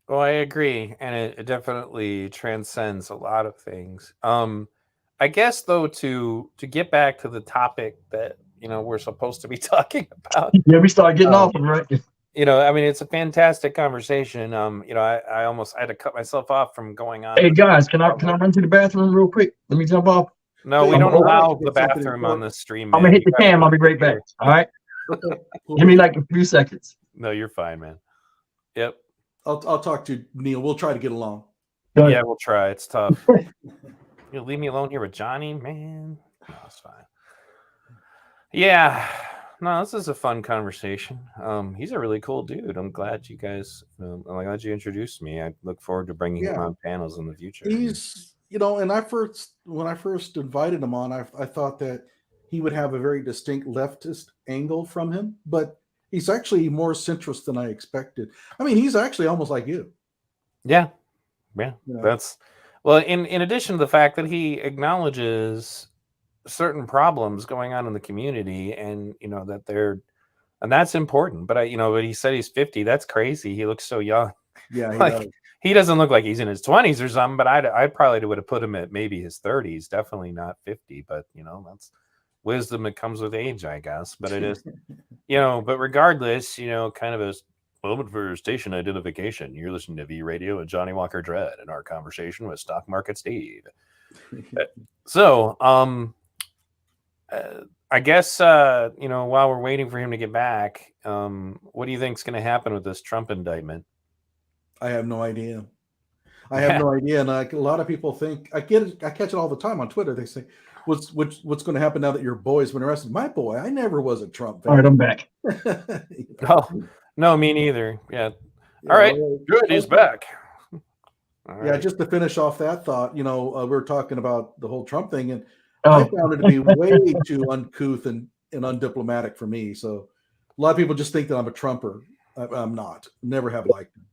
Well, I agree, and it definitely transcends a lot of things. I guess though, to get back to the topic that we're supposed to be talking about, Yeah, we started getting um, off of right. I mean, it's a fantastic conversation. I almost had to cut myself off from going on. Hey With guys, can I run to the bathroom real quick? Let me jump off. No, we Hey, don't I'd like allow to the get something bathroom on important. this stream, I'm man. gonna hit You the gotta cam. I'll be be right back. here. All right. Okay, cool. Give me like a few seconds. No, you're fine, man. Yep. I'll talk to Neil. We'll try to get along. Good. Yeah, we'll try. It's tough. You'll leave me alone here with Johnny, man. No, it's fine. Yeah. No, this is a fun conversation. He's a really cool dude. I'm glad you guys. I'm glad you introduced me. I look forward to bringing him Yeah. on panels in the future. He's, and when I first invited him on, I thought that he would have a very distinct leftist angle from him, but he's actually more centrist than I expected. I mean, he's actually almost like you. Yeah. You know? That's well. In addition to the fact that he acknowledges certain problems going on in the community, and and that's important. But but he said he's 50. That's crazy. He looks so young. Yeah, he Like, does. he doesn't look like he's in his 20s or something. But I probably would have put him at maybe his 30s. Definitely not 50. But that's wisdom that comes with age, I guess. But it is, But regardless, kind of a moment for station identification. You're listening to V Radio and Johnny Walker Dread in our conversation with Stock Market Steve. So, I guess while we're waiting for him to get back, what do you think is going to happen with this Trump indictment? I have no idea. I have no idea, and a lot of people think I catch it all the time on Twitter. They say, "What's going to happen now that your boy's been arrested?" My boy, I never was a Trump fan. All right, I'm back. Oh, no, me neither. Yeah. All right. Good. He's back. Yeah, just to finish off that thought, we were talking about the whole Trump thing, and Oh. I found it to be way too uncouth and undiplomatic for me. So a lot of people just think that I'm a Trumper. I'm not. Never have liked him.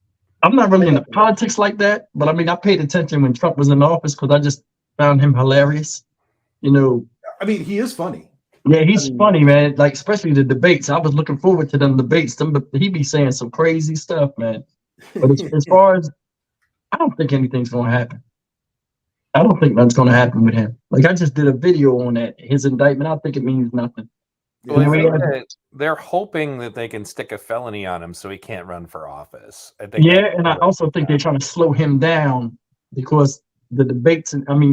I'm not really into politics like that, but I mean, I paid attention when Trump was in office because I just found him hilarious. I mean, he is funny. Yeah, he's funny, man. Like, especially the debates. I was looking forward to them debates. He be saying some crazy stuff, man. But as far as, I don't think anything's going to happen. I don't think nothing's going to happen with him. Like, I just did a video on that, his indictment. I think it means nothing. Well, I think that they're hoping that they can stick a felony on him so he can't run for office. I think. Yeah, and I also think they're trying to slow him down because the debates,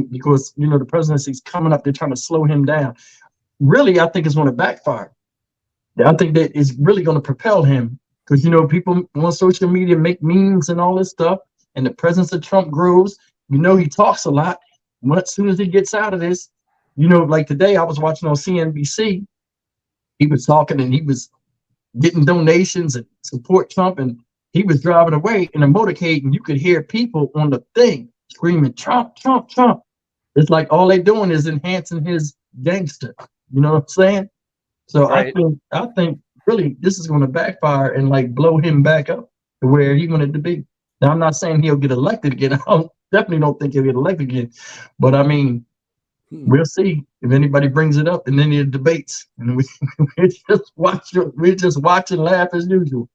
because, the presidency's coming up, they're trying to slow him down. Really, I think it's going to backfire. I think that it's really going to propel him because, people on social media make memes and all this stuff, and the presence of Trump grows. He talks a lot. As soon as he gets out of this, like today, I was watching on CNBC. He was talking and he was getting donations and support Trump, and he was driving away in a motorcade, and you could hear people on the thing screaming, "Trump, Trump, Trump." It's like all they're doing is enhancing his gangster. You know what I'm saying? So right. I think really this is going to backfire and like blow him back up to where he wanted to be. Now, I'm not saying he'll get elected again. I definitely don't think he'll get elected again. But I mean, we'll see if anybody brings it up in any of the debates, and we just watch and laugh as usual.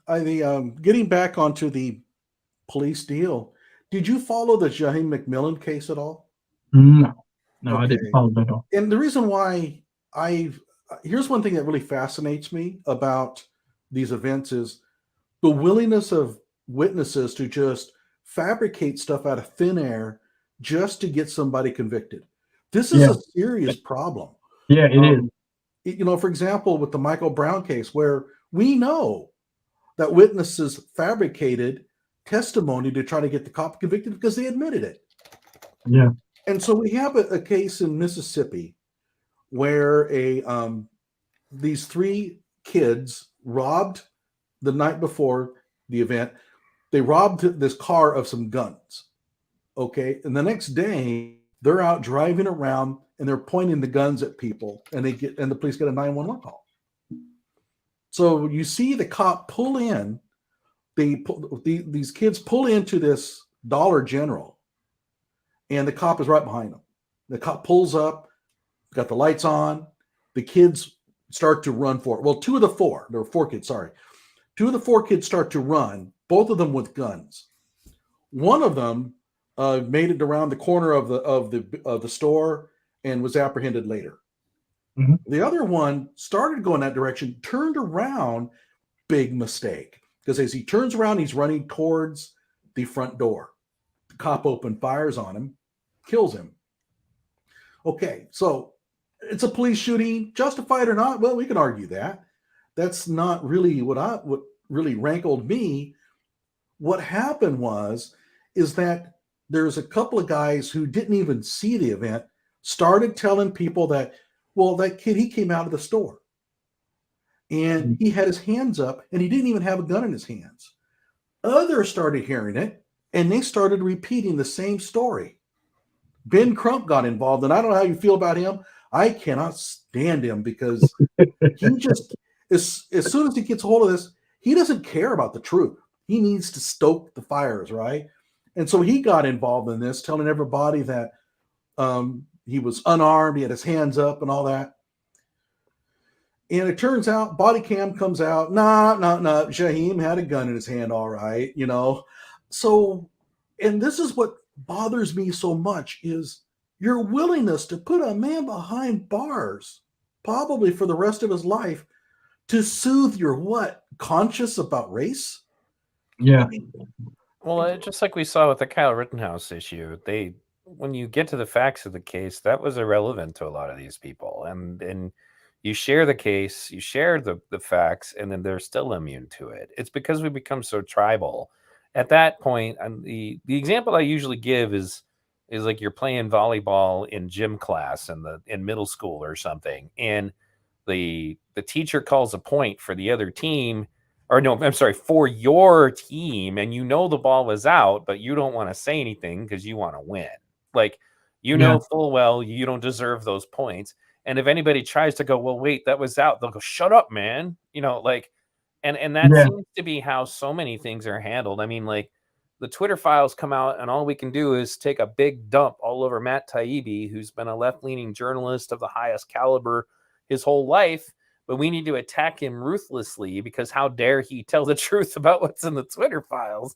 Getting back onto the police deal, did you follow the Jaheim McMillan case at all? No, okay. I didn't follow that at all. And the reason why here's one thing that really fascinates me about these events is the willingness of witnesses to just fabricate stuff out of thin air just to get somebody convicted. This is a serious problem. Yeah, it is. For example, with the Michael Brown case, where we know that witnesses fabricated testimony to try to get the cop convicted because they admitted it. Yeah. And so we have a case in Mississippi where these 3 kids robbed the night before the event. They robbed this car of some guns. Okay. And the next day they're out driving around and they're pointing the guns at people, and the police get a 911 call. So you see the cop pull in, these kids pull into this Dollar General, and the cop is right behind them. The cop pulls up, got the lights on. The kids start to run for it. Well, 2 of the 4, there were 4 kids, sorry. 2 of the 4 kids start to run, both of them with guns. One of them made it around the corner of the store and was apprehended later. Mm-hmm. The other one started going that direction, turned around, big mistake. Because as he turns around, he's running towards the front door. The cop opened fires on him, kills him. Okay, so it's a police shooting, justified or not? Well, we can argue that. That's not really what really rankled me. What happened is that there's a couple of guys who didn't even see the event, started telling people that, well, that kid, he came out of the store and he had his hands up and he didn't even have a gun in his hands. Others started hearing it and they started repeating the same story. Ben Crump got involved, and I don't know how you feel about him. I cannot stand him because he just, as soon as he gets a hold of this, he doesn't care about the truth. He needs to stoke the fires, right? And so he got involved in this, telling everybody that he was unarmed, he had his hands up and all that. And it turns out, body cam comes out, nah, Shaheem had a gun in his hand, all right, you know. So, and this is what bothers me so much is your willingness to put a man behind bars, probably for the rest of his life, to soothe your conscience about race? Yeah. I mean, Well, just like we saw with the Kyle Rittenhouse issue, when you get to the facts of the case, that was irrelevant to a lot of these people. And you share the case, you share the facts, and then they're still immune to it. It's because we become so tribal. At that point, and the example I usually give is like you're playing volleyball in gym class in middle school or something, and the teacher calls a point for the other team, or no, I'm sorry, for your team, and you know the ball was out, but you don't want to say anything because you want to win. Like, you know full well you don't deserve those points. And if anybody tries to go, well, wait, that was out, they'll go, shut up, man. You know, like, and that seems to be how so many things are handled. I mean, like, the Twitter files come out, and all we can do is take a big dump all over Matt Taibbi, who's been a left-leaning journalist of the highest caliber his whole life. But we need to attack him ruthlessly because how dare he tell the truth about what's in the Twitter files?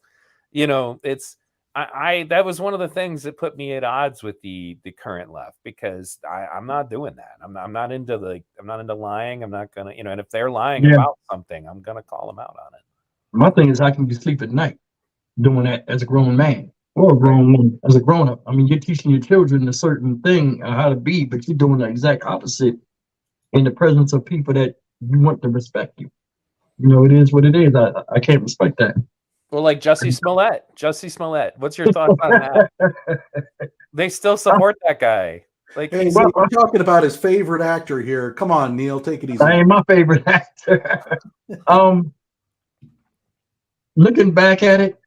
You know, that was one of the things that put me at odds with the current left, because I'm not doing that. I'm not into lying. I'm not gonna, and if they're lying about something, I'm gonna call them out on it. My thing is, I can sleep at night doing that as a grown man or a grown woman, as a grown up. I mean, you're teaching your children a certain thing, how to be, but you're doing the exact opposite in the presence of people that you want to respect you. You know, it is what it is. I can't respect that. Well, like Jussie Smollett. What's your thoughts on that? They still support that guy. Like, hey, we're talking about his favorite actor here. Come on, Neil, take it easy. I ain't my favorite actor. Looking back at it,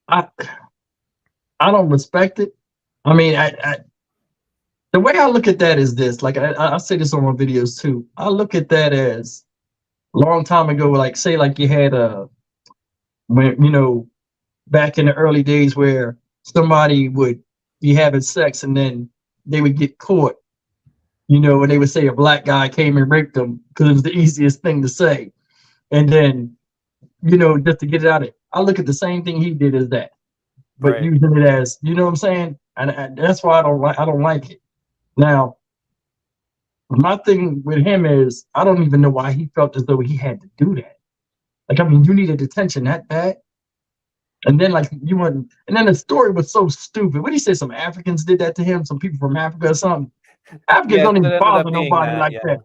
I don't respect it. I mean, the way I look at that is this. Like, I say this on my videos too. I look at that as a long time ago, like, say, like you had when, you know, back in the early days where somebody would be having sex and then they would get caught, you know, and they would say a black guy came and raped them because it was the easiest thing to say. And then, you know, just to get it out of it. I look at the same thing he did as that, but using it as, you know what I'm saying? And that's why I don't like it. Now, my thing with him is I don't even know why he felt as though he had to do that. Like, I mean, you needed attention that bad. And then, like, and then the story was so stupid. What did he say? Some Africans did that to him, some people from Africa or something. Africans don't even bother nobody that.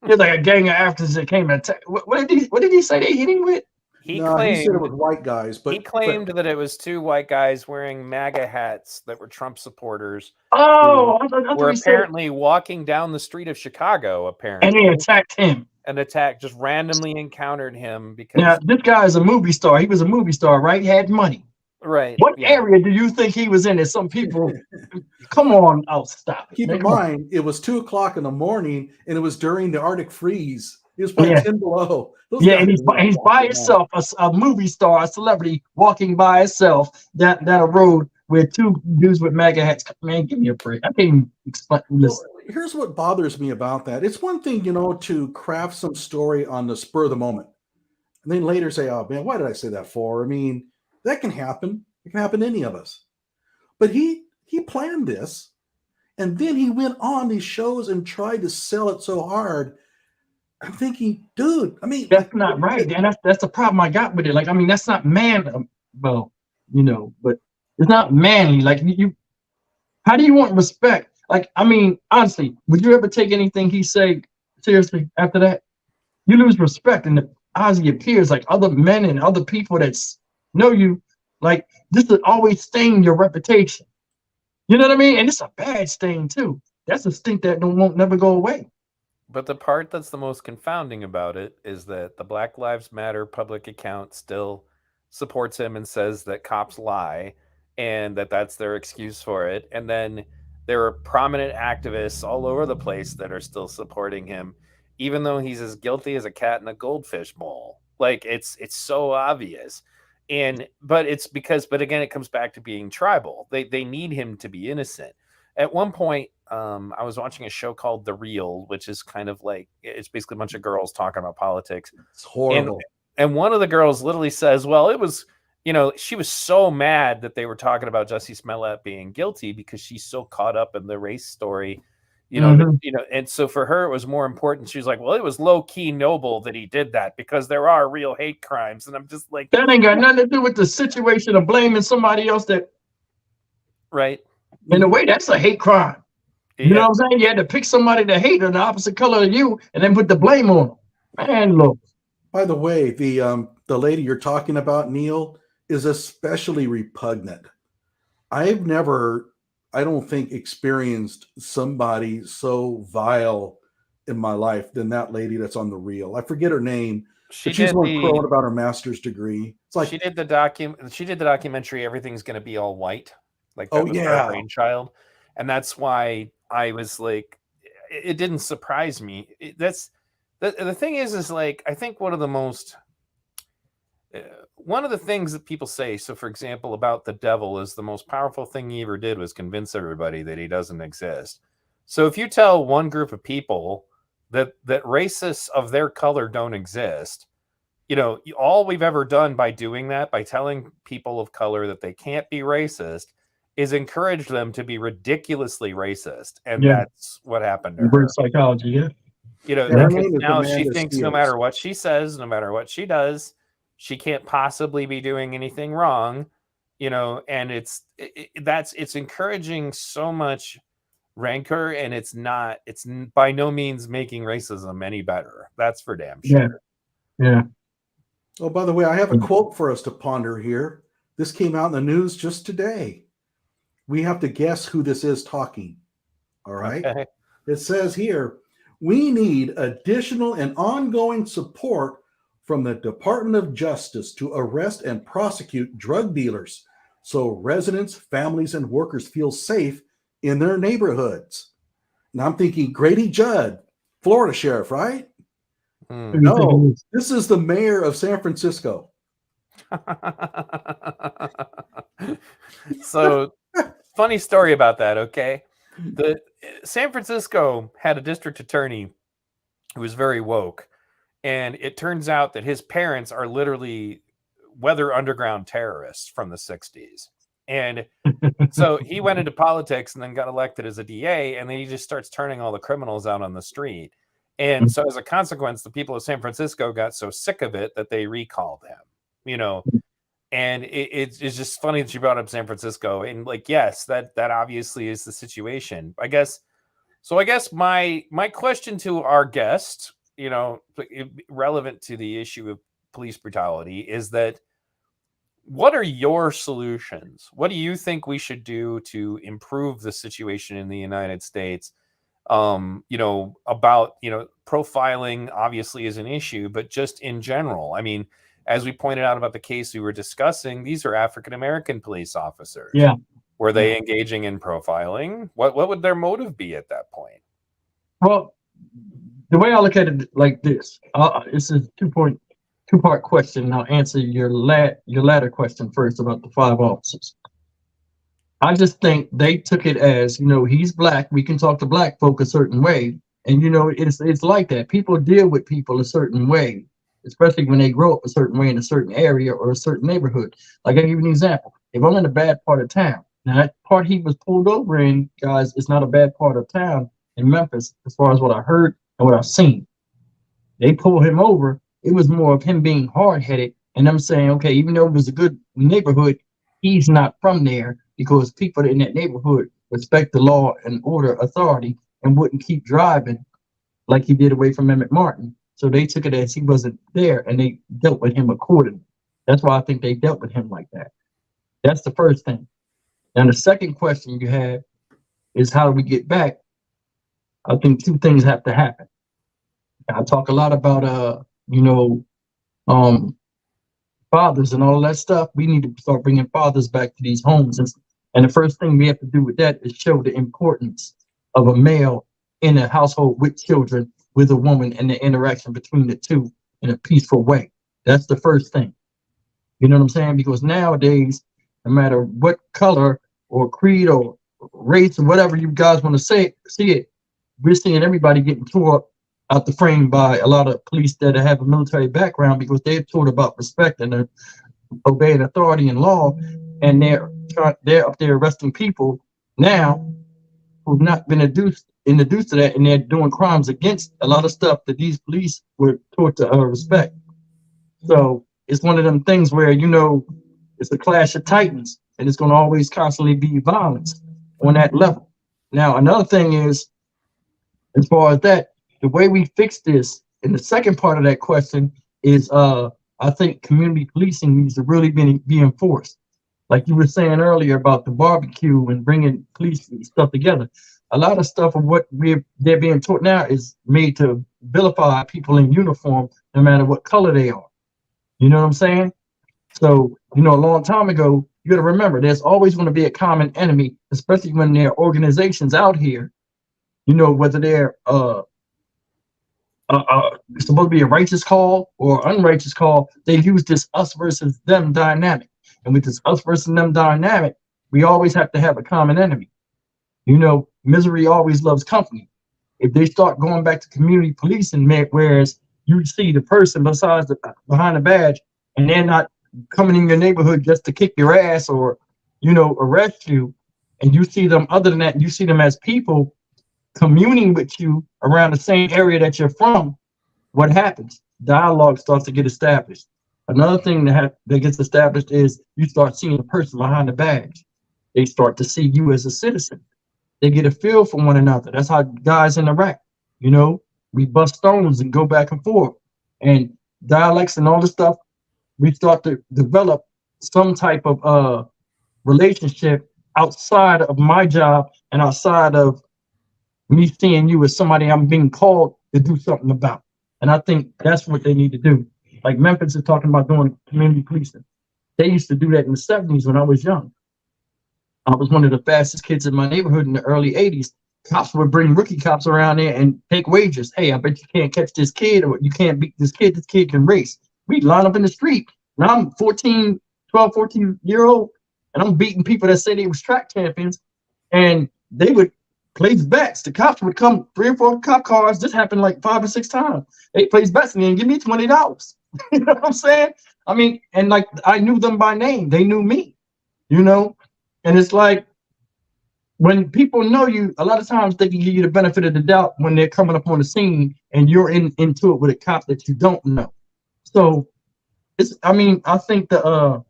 There's like a gang of Africans that came and attacked. What did he say they hit him with? He said it was white guys, but he claimed that it was 2 white guys wearing MAGA hats that were Trump supporters. Oh, who were apparently walking down the street of Chicago, apparently. And they attacked him. Just randomly encountered him because this guy is a movie star. He was a movie star, right? He had money. Right. What area do you think he was in? There's some people. Come on, stop it. Keep in mind, it was 2:00 in the morning, and it was during the Arctic freeze. It was probably 10 below. And he's by himself, a movie star, a celebrity walking by himself down a road with 2 dudes with MAGA hats. Man, give me a break. I can't even explain. Well, here's what bothers me about that. It's one thing, you know, to craft some story on the spur of the moment. and then later say, "Oh man, why did I say that for?" I mean, that can happen. It can happen to any of us. But he planned this, and then he went on these shows and tried to sell it so hard. I'm thinking, dude, I mean, That's not right, and that's the problem I got with it. Like, I mean, that's not well, but it's not manly. Like, how do you want respect? Like, I mean, honestly, would you ever take anything he say seriously after that? You lose respect in the eyes of your peers, like other men and other people that know you. Like, this will always stain your reputation. You know what I mean? And it's a bad stain too. That's a stink that won't never go away. But the part that's the most confounding about it is that the Black Lives Matter public account still supports him and says that cops lie and that that's their excuse for it. And then there are prominent activists all over the place that are still supporting him, even though he's as guilty as a cat in a goldfish bowl. Like, it's so obvious. But again, it comes back to being tribal. They need him to be innocent. At one point, I was watching a show called The Real, which is kind of like, it's basically a bunch of girls talking about politics. It's horrible. And one of the girls literally says, well, it was, she was so mad that they were talking about Jussie Smollett being guilty because she's so caught up in the race story, and so for her, it was more important. She was like, well, it was low key noble that he did that because there are real hate crimes. And I'm just like, that ain't got nothing to do with the situation of blaming somebody else right. In a way, that's a hate crime. Yeah. You know what I'm saying? You had to pick somebody to hate on the opposite color of you and then put the blame on them. Man, look. By the way, the lady you're talking about, Neil, is especially repugnant. I've never, I don't think, experienced somebody so vile in my life than that lady that's on The Real. I forget her name. She's one crowing about her master's degree. It's like she did the documentary Everything's Gonna Be All White. Like, that was her brainchild. And that's why I was like, it didn't surprise me. The thing is like, I think one of the things that people say, so for example, about the devil is the most powerful thing he ever did was convince everybody that he doesn't exist. So if you tell one group of people that racists of their color don't exist, all we've ever done by doing that, by telling people of color that they can't be racist, is encourage them to be ridiculously racist. And that's what happened to her. Psychology, now she thinks no matter what she says, no matter what she does, she can't possibly be doing anything wrong, and it's encouraging so much rancor, and it's by no means making racism any better. That's for damn sure. Yeah. Oh, by the way, I have a quote for us to ponder here. This came out in the news just today. We have to guess who this is talking. All right. Okay. It says here, we need additional and ongoing support from the Department of Justice to arrest and prosecute drug dealers so residents, families, and workers feel safe in their neighborhoods. And I'm thinking Grady Judd, Florida sheriff, right? No, this is the mayor of San Francisco. So, funny story about that, okay? The San Francisco had a district attorney who was very woke, and it turns out that his parents are literally weather underground terrorists from the 60s. And so he went into politics and then got elected as a DA, and then he just starts turning all the criminals out on the street. And so as a consequence, the people of San Francisco got so sick of it that they recalled him, and it's just funny that you brought up San Francisco. And like, yes, that obviously is the situation, I guess. So I guess my question to our guest, relevant to the issue of police brutality, is that what are your solutions? What do you think we should do to improve the situation in the United States? About, profiling obviously is an issue, but just in general, I mean, as we pointed out about the case we were discussing, these are African-American police officers. Yeah. Were they engaging in profiling? What would their motive be at that point? Well, the way I look at it like this, it's a two-part question, and I'll answer your latter question first about the 5 officers. I just think they took it as, he's black, we can talk to black folk a certain way. And, it's like that. People deal with people a certain way. especially when they grow up a certain way in a certain area or a certain neighborhood. Like I give you an example. If I'm in a bad part of town, now that part he was pulled over in, guys, it's not a bad part of town in Memphis as far as what I heard and what I've seen. They pulled him over. It was more of him being hard headed and them saying, okay, even though it was a good neighborhood, he's not from there because people in that neighborhood respect the law and order authority and wouldn't keep driving like he did away from Emmett Martin. So they took it as he wasn't there and they dealt with him accordingly. That's why I think they dealt with him like that. That's the first thing. And the second question you have is how do we get back? I think two things have to happen. I talk a lot about fathers and all of that stuff. We need to start bringing fathers back to these homes, and the first thing we have to do with that is show the importance of a male in a household with children with a woman and the interaction between the two in a peaceful way. That's the first thing. You know what I'm saying? Because nowadays, no matter what color or creed or race or whatever you guys want to see it, we're seeing everybody getting tore up out the frame by a lot of police that have a military background because they're taught about respect and obeying authority and law, and they're up there arresting people now who've not been introduced to that, and they're doing crimes against a lot of stuff that these police were taught to respect. So it's one of them things where it's a clash of titans, and it's going to always constantly be violence on that level. Now, another thing is, as far as that, the way we fix this, in the second part of that question, is I think community policing needs to really be enforced. Like you were saying earlier about the barbecue and bringing police and stuff together. A lot of stuff of what they're being taught now is made to vilify people in uniform, no matter what color they are. You know what I'm saying? So, a long time ago, you got to remember, there's always going to be a common enemy, especially when there are organizations out here, whether they're supposed to be a righteous call or unrighteous call, they use this us versus them dynamic. And with this us versus them dynamic, we always have to have a common enemy. Misery always loves company. If they start going back to community policing, whereas you see the person behind the badge, and they're not coming in your neighborhood just to kick your ass or, arrest you, and you see them other than that, you see them as people communing with you around the same area that you're from, what happens? Dialogue starts to get established. Another thing that gets established is you start seeing the person behind the badge. They start to see you as a citizen. They get a feel for one another. That's how guys interact. We bust stones and go back and forth. And dialects and all this stuff, we start to develop some type of relationship outside of my job and outside of me seeing you as somebody I'm being called to do something about. And I think that's what they need to do. Like Memphis is talking about doing community policing. They used to do that in the 70s when I was young. I was one of the fastest kids in my neighborhood in the early 80s. Cops would bring rookie cops around there and take wages. Hey, I bet you can't catch this kid, or you can't beat this kid. This kid can race. We'd line up in the street. Now I'm 14 year old, and I'm beating people that say they was track champions, and they would place bets. The cops would come, 3 or 4 cop cars. This happened like 5 or 6 times. They place bets and give me $20. You know what I'm saying? I mean, and like I knew them by name. They knew me, And it's like when people know you, a lot of times they can give you the benefit of the doubt when they're coming up on the scene and you're into it with a cop that you don't know. So I think that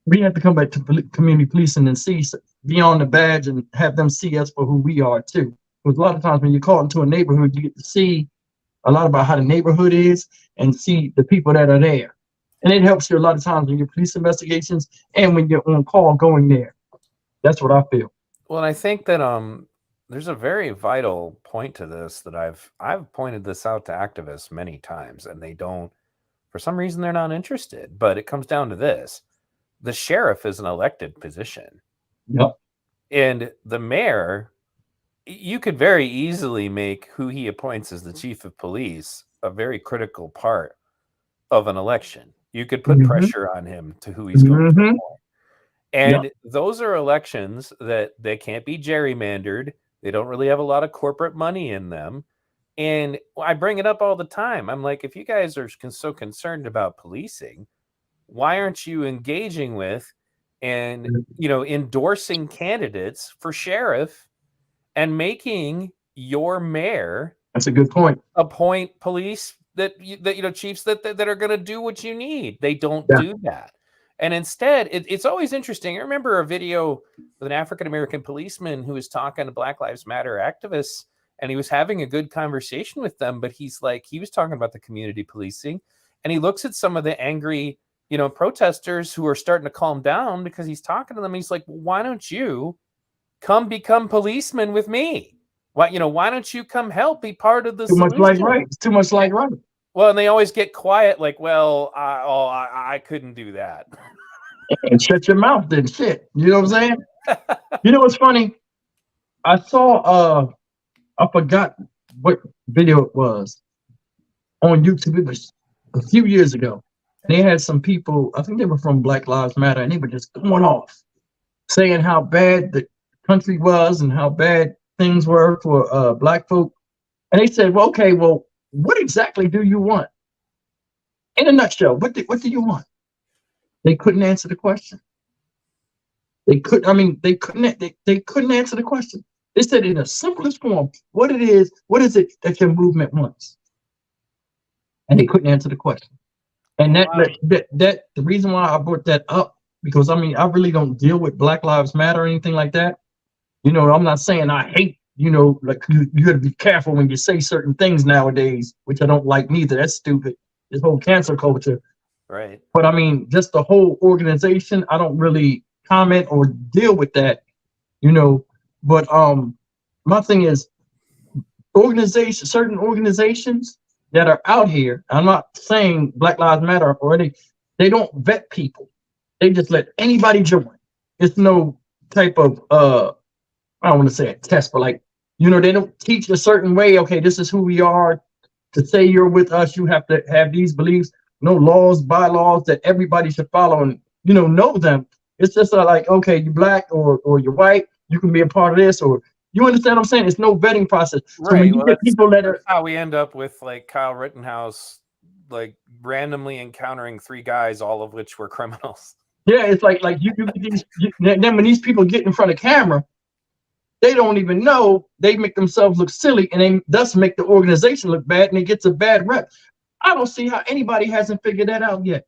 we have to come back to community policing and see beyond the badge and have them see us for who we are too. Because a lot of times when you're called into a neighborhood, you get to see a lot about how the neighborhood is and see the people that are there. And it helps you a lot of times in your police investigations and when you're on call going there. That's what I feel. Well, and I think that there's a very vital point to this that I've pointed this out to activists many times, and they don't, for some reason, they're not interested. But it comes down to this: the sheriff is an elected position. Yep. And the mayor, you could very easily make who he appoints as the chief of police a very critical part of an election. You could put pressure on him to who he's going to appoint. And those are elections that they can't be gerrymandered. They don't really have a lot of corporate money in them. And I bring it up all the time. I'm like, if you guys are so concerned about policing, why aren't you engaging with and, endorsing candidates for sheriff and making your mayor That's a good point. appoint police chiefs that are going to do what you need? They don't Yeah. do that. And instead, it's always interesting. I remember a video with an African-American policeman who was talking to Black Lives Matter activists, and he was having a good conversation with them, but he was talking about the community policing, and he looks at some of the angry, protesters who are starting to calm down because he's talking to them. He's like, well, why don't you come become policemen with me? Why don't you come help be part of the Too much solution? like right. It's too much like right. Well, and they always get quiet, like, well, I couldn't do that. And shut your mouth then, shit. You know what I'm saying? You know what's funny? I saw, I forgot what video it was on YouTube. It was a few years ago. And they had some people, I think they were from Black Lives Matter, and they were just going off, saying how bad the country was and how bad things were for Black folk. And they said, well, okay, well, what exactly do you want? In a nutshell, what do you want? They couldn't answer the question. They couldn't answer the question. They said in the simplest form, what is it that your movement wants? And they couldn't answer the question. And that the reason why I brought that up, because I really don't deal with Black Lives Matter or anything like that. I'm not saying I hate, like you got to be careful when you say certain things nowadays, which I don't like neither. That's stupid. This whole cancel culture. Right. But just the whole organization, I don't really comment or deal with that, But my thing is certain organizations that are out here. I'm not saying Black Lives Matter already. They don't vet people. They just let anybody join. It's no type of I don't want to say a test, but like, they don't teach a certain way. Okay, this is who we are. To say you're with us, you have to have these beliefs. No laws, bylaws that everybody should follow and know them. It's just like, okay, you're Black or you're white, you can be a part of this, or you understand what I'm saying? It's no vetting process. So Right. when you get people that are, that's how we end up with like Kyle Rittenhouse, like randomly encountering 3 guys, all of which were criminals. Yeah, it's like then when these people get in front of camera, they don't even know. They make themselves look silly, and they thus make the organization look bad, and it gets a bad rep. I don't see how anybody hasn't figured that out yet.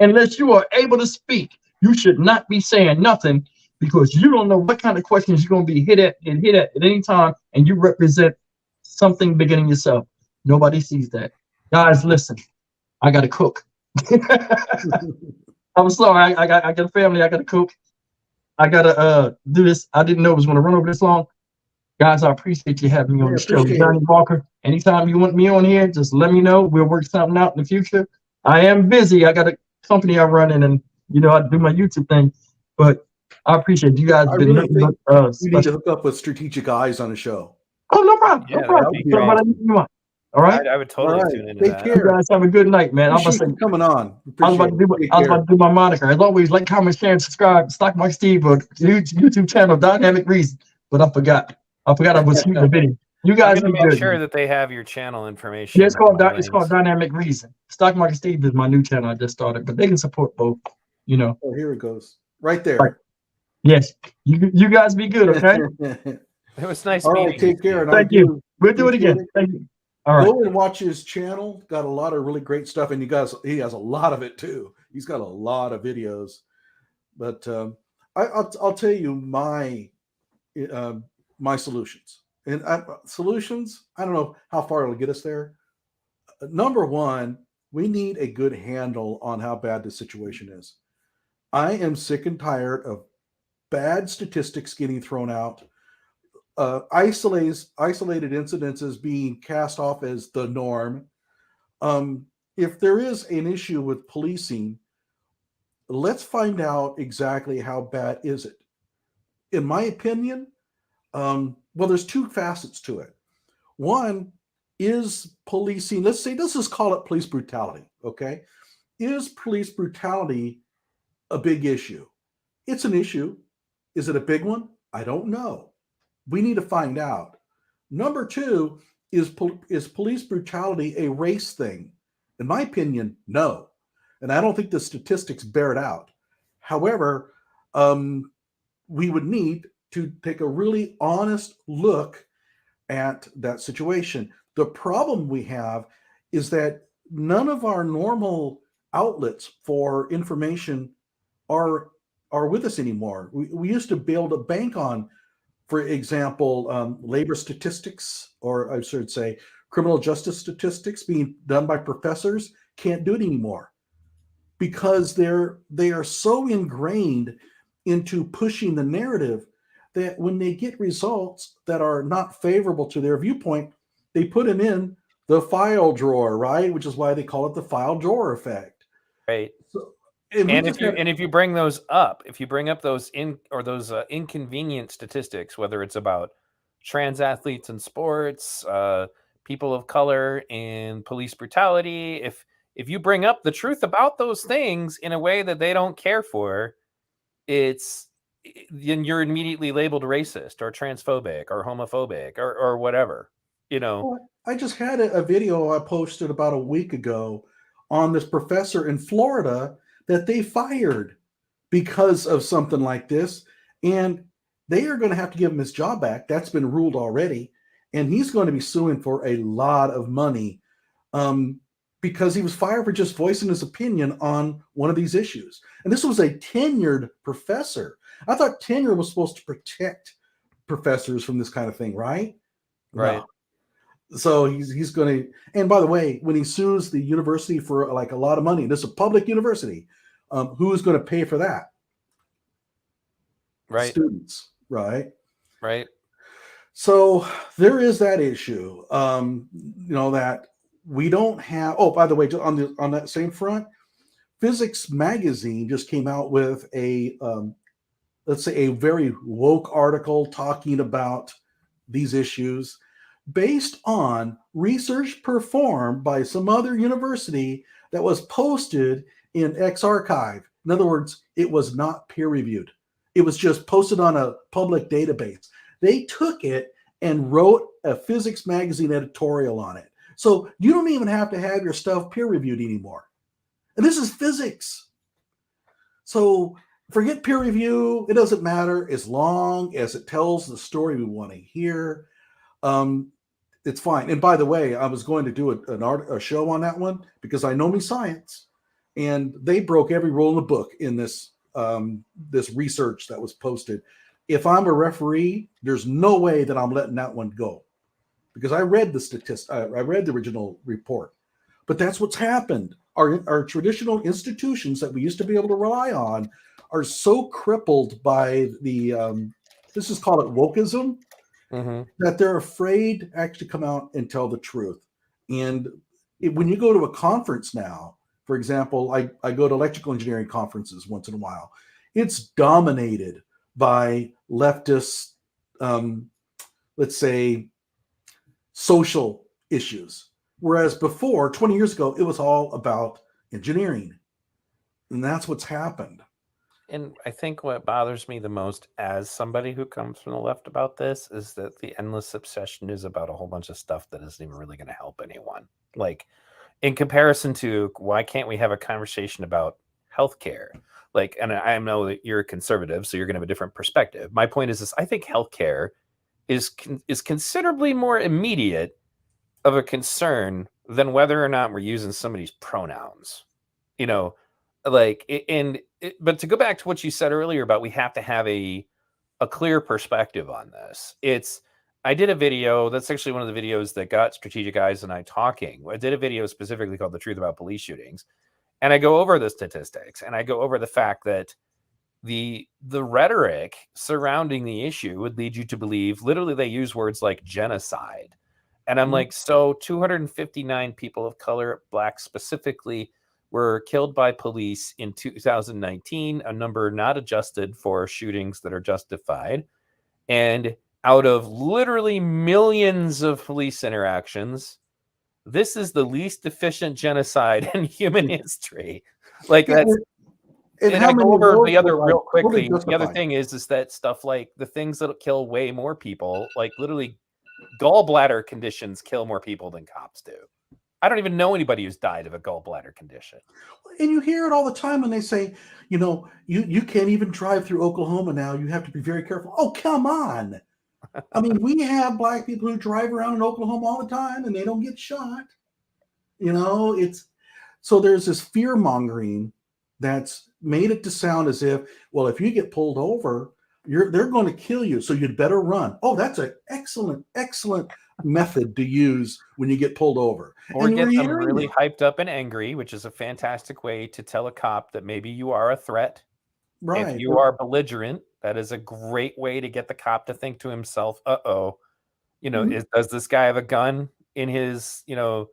Unless you are able to speak, you should not be saying nothing, because you don't know what kind of questions you're going to be hit at any time, and you represent something bigger than yourself. Nobody sees that. Guys, listen, I got to cook. I'm sorry, I got a family, I got to cook. I got to do this. I didn't know it was going to run over this long. Guys, I appreciate you having me on the show. Johnnie Walker, anytime you want me on here, just let me know. We'll work something out in the future. I am busy. I got a company I'm running, and I do my YouTube thing. But I appreciate you guys. I been really think we need to special. hook up with Strategic Eyes on the show. Oh, no problem. Yeah, No problem. that'd be Talk about anything you want. All right. I would totally All right. tune into Take that. care. You guys have a good night, man. Appreciate you coming on. I was about to do my moniker. As always, like, comment, share, and subscribe. Stock Market Steve or YouTube channel, Dynamic Reason. But I forgot I was shooting the video. You guys I'm be gonna make good. sure that they have your channel information. Yeah, it's called Dynamic Reason. Stock Market Steve is my new channel I just started, but they can support both. Oh, here it goes. Right there. Right. Yes. You guys be good, okay? It was nice All meeting right, take care. And Thank you. We'll do it again. Thank you. All right. Go and watch his channel. Got a lot of really great stuff, and he has a lot of it too. He's got a lot of videos. But I'll tell you my solutions. And solutions, I don't know how far it'll get us there. Number one, we need a good handle on how bad the situation is. I am sick and tired of bad statistics getting thrown out. Isolated incidences being cast off as the norm. If there is an issue with policing, let's find out exactly how bad is it. In my opinion, well, there's 2 facets to it. One is policing. Let's just call it police brutality. Okay, is police brutality a big issue? It's an issue. Is it a big one? I don't know. We need to find out. Number 2 is police brutality a race thing? In my opinion, no. And I don't think the statistics bear it out. However, we would need to take a really honest look at that situation. The problem we have is that none of our normal outlets for information are with us anymore. We used to be able to bank on, for example, labor statistics, or I should say criminal justice statistics being done by professors. Can't do it anymore because they are so ingrained into pushing the narrative that when they get results that are not favorable to their viewpoint, they put them in the file drawer, right? Which is why they call it the file drawer effect. Right. So, And if you bring those up, if you bring up those inconvenient statistics, whether it's about trans athletes in sports, people of color and police brutality, if you bring up the truth about those things in a way that they don't care for, then you're immediately labeled racist or transphobic or homophobic or whatever, you know. Well, I just had a video I posted about a week ago on this professor in Florida that they fired because of something like this. And they are going to have to give him his job back. That's been ruled already. And he's going to be suing for a lot of money because he was fired for just voicing his opinion on one of these issues. And this was a tenured professor. I thought tenure was supposed to protect professors from this kind of thing, right? Right. No. So he's going to, and by the way, when he sues the university for like a lot of money, this is a public university, who is going to pay for that? Right. Students, right? Right. So there is that issue, that we don't have. Oh, by the way, on that same front, Physics Magazine just came out with a, let's say, a very woke article talking about these issues based on research performed by some other university that was posted in X-Archive. In other words, it was not peer-reviewed. It was just posted on a public database. They took it and wrote a Physics Magazine editorial on it. So you don't even have to have your stuff peer-reviewed anymore. And this is physics. So forget peer review. It doesn't matter as long as it tells the story we want to hear. It's fine. And by the way, I was going to do a show on that one because I know me science, and they broke every rule in the book in this this research that was posted. If I'm a referee, there's no way that I'm letting that one go because I read the statistics. I read the original report, but that's what's happened. Our traditional institutions that we used to be able to rely on are so crippled by the this is called it wokeism. Mm-hmm. That they're afraid to actually come out and tell the truth. And when you go to a conference now, for example, I go to electrical engineering conferences once in a while. It's dominated by leftist, let's say, social issues. Whereas before, 20 years ago, it was all about engineering. And that's what's happened. And I think what bothers me the most as somebody who comes from the left about this is that the endless obsession is about a whole bunch of stuff that isn't even really going to help anyone. Like in comparison to why can't we have a conversation about healthcare? Like, and I know that you're a conservative, so you're going to have a different perspective. My point is this: I think healthcare is considerably more immediate of a concern than whether or not we're using somebody's pronouns. You know, like, but to go back to what you said earlier about we have to have a clear perspective on this. I did a video, that's actually one of the videos that got Strategic Eyes and I talking. I did a video specifically called The Truth About Police Shootings. And I go over the statistics and I go over the fact that the rhetoric surrounding the issue would lead you to believe, literally they use words like genocide. And I'm like, so 259 people of color, Black specifically, were killed by police in 2019, a number not adjusted for shootings that are justified. And out of literally millions of police interactions, this is the least efficient genocide in human history. Like that's, and I go over the other real quickly. The other thing is that stuff like the things that kill way more people, like literally gallbladder conditions kill more people than cops do. I don't even know anybody who's died of a gallbladder condition. And you hear it all the time when they say, you know, you can't even drive through Oklahoma now. You have to be very careful. Oh, come on. I mean, we have black people who drive around in Oklahoma all the time and they don't get shot. You know, so there's this fear mongering that's made it to sound as if, well, if you get pulled over, they're going to kill you, so you'd better run. Oh, that's an excellent method to use when you get pulled over. Or get them really hyped up and angry, which is a fantastic way to tell a cop that maybe you are a threat. Right. If you are belligerent, that is a great way to get the cop to think to himself, uh-oh, you know, does this guy have a gun in his, you know,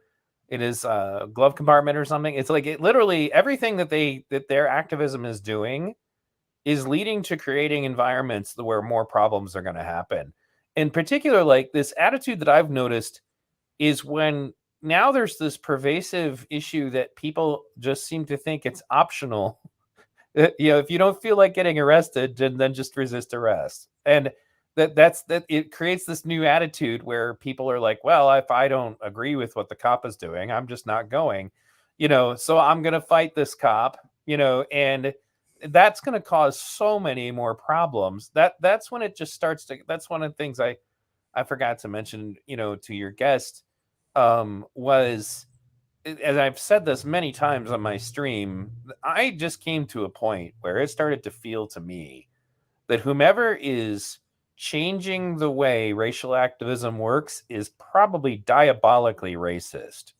in his glove compartment or something? It's like literally everything that their activism is doing is leading to creating environments where more problems are going to happen. In particular, like this attitude that I've noticed is when now there's this pervasive issue that people just seem to think it's optional. You know, if you don't feel like getting arrested, then just resist arrest. And that it creates this new attitude where people are like, well, if I don't agree with what the cop is doing, I'm just not going, you know, so I'm going to fight this cop, you know, and that's going to cause so many more problems. That's when it just starts to, that's one of the things I forgot to mention, you know, to your guest, was, as I've said this many times on my stream, I just came to a point where it started to feel to me that whomever is changing the way racial activism works is probably diabolically racist,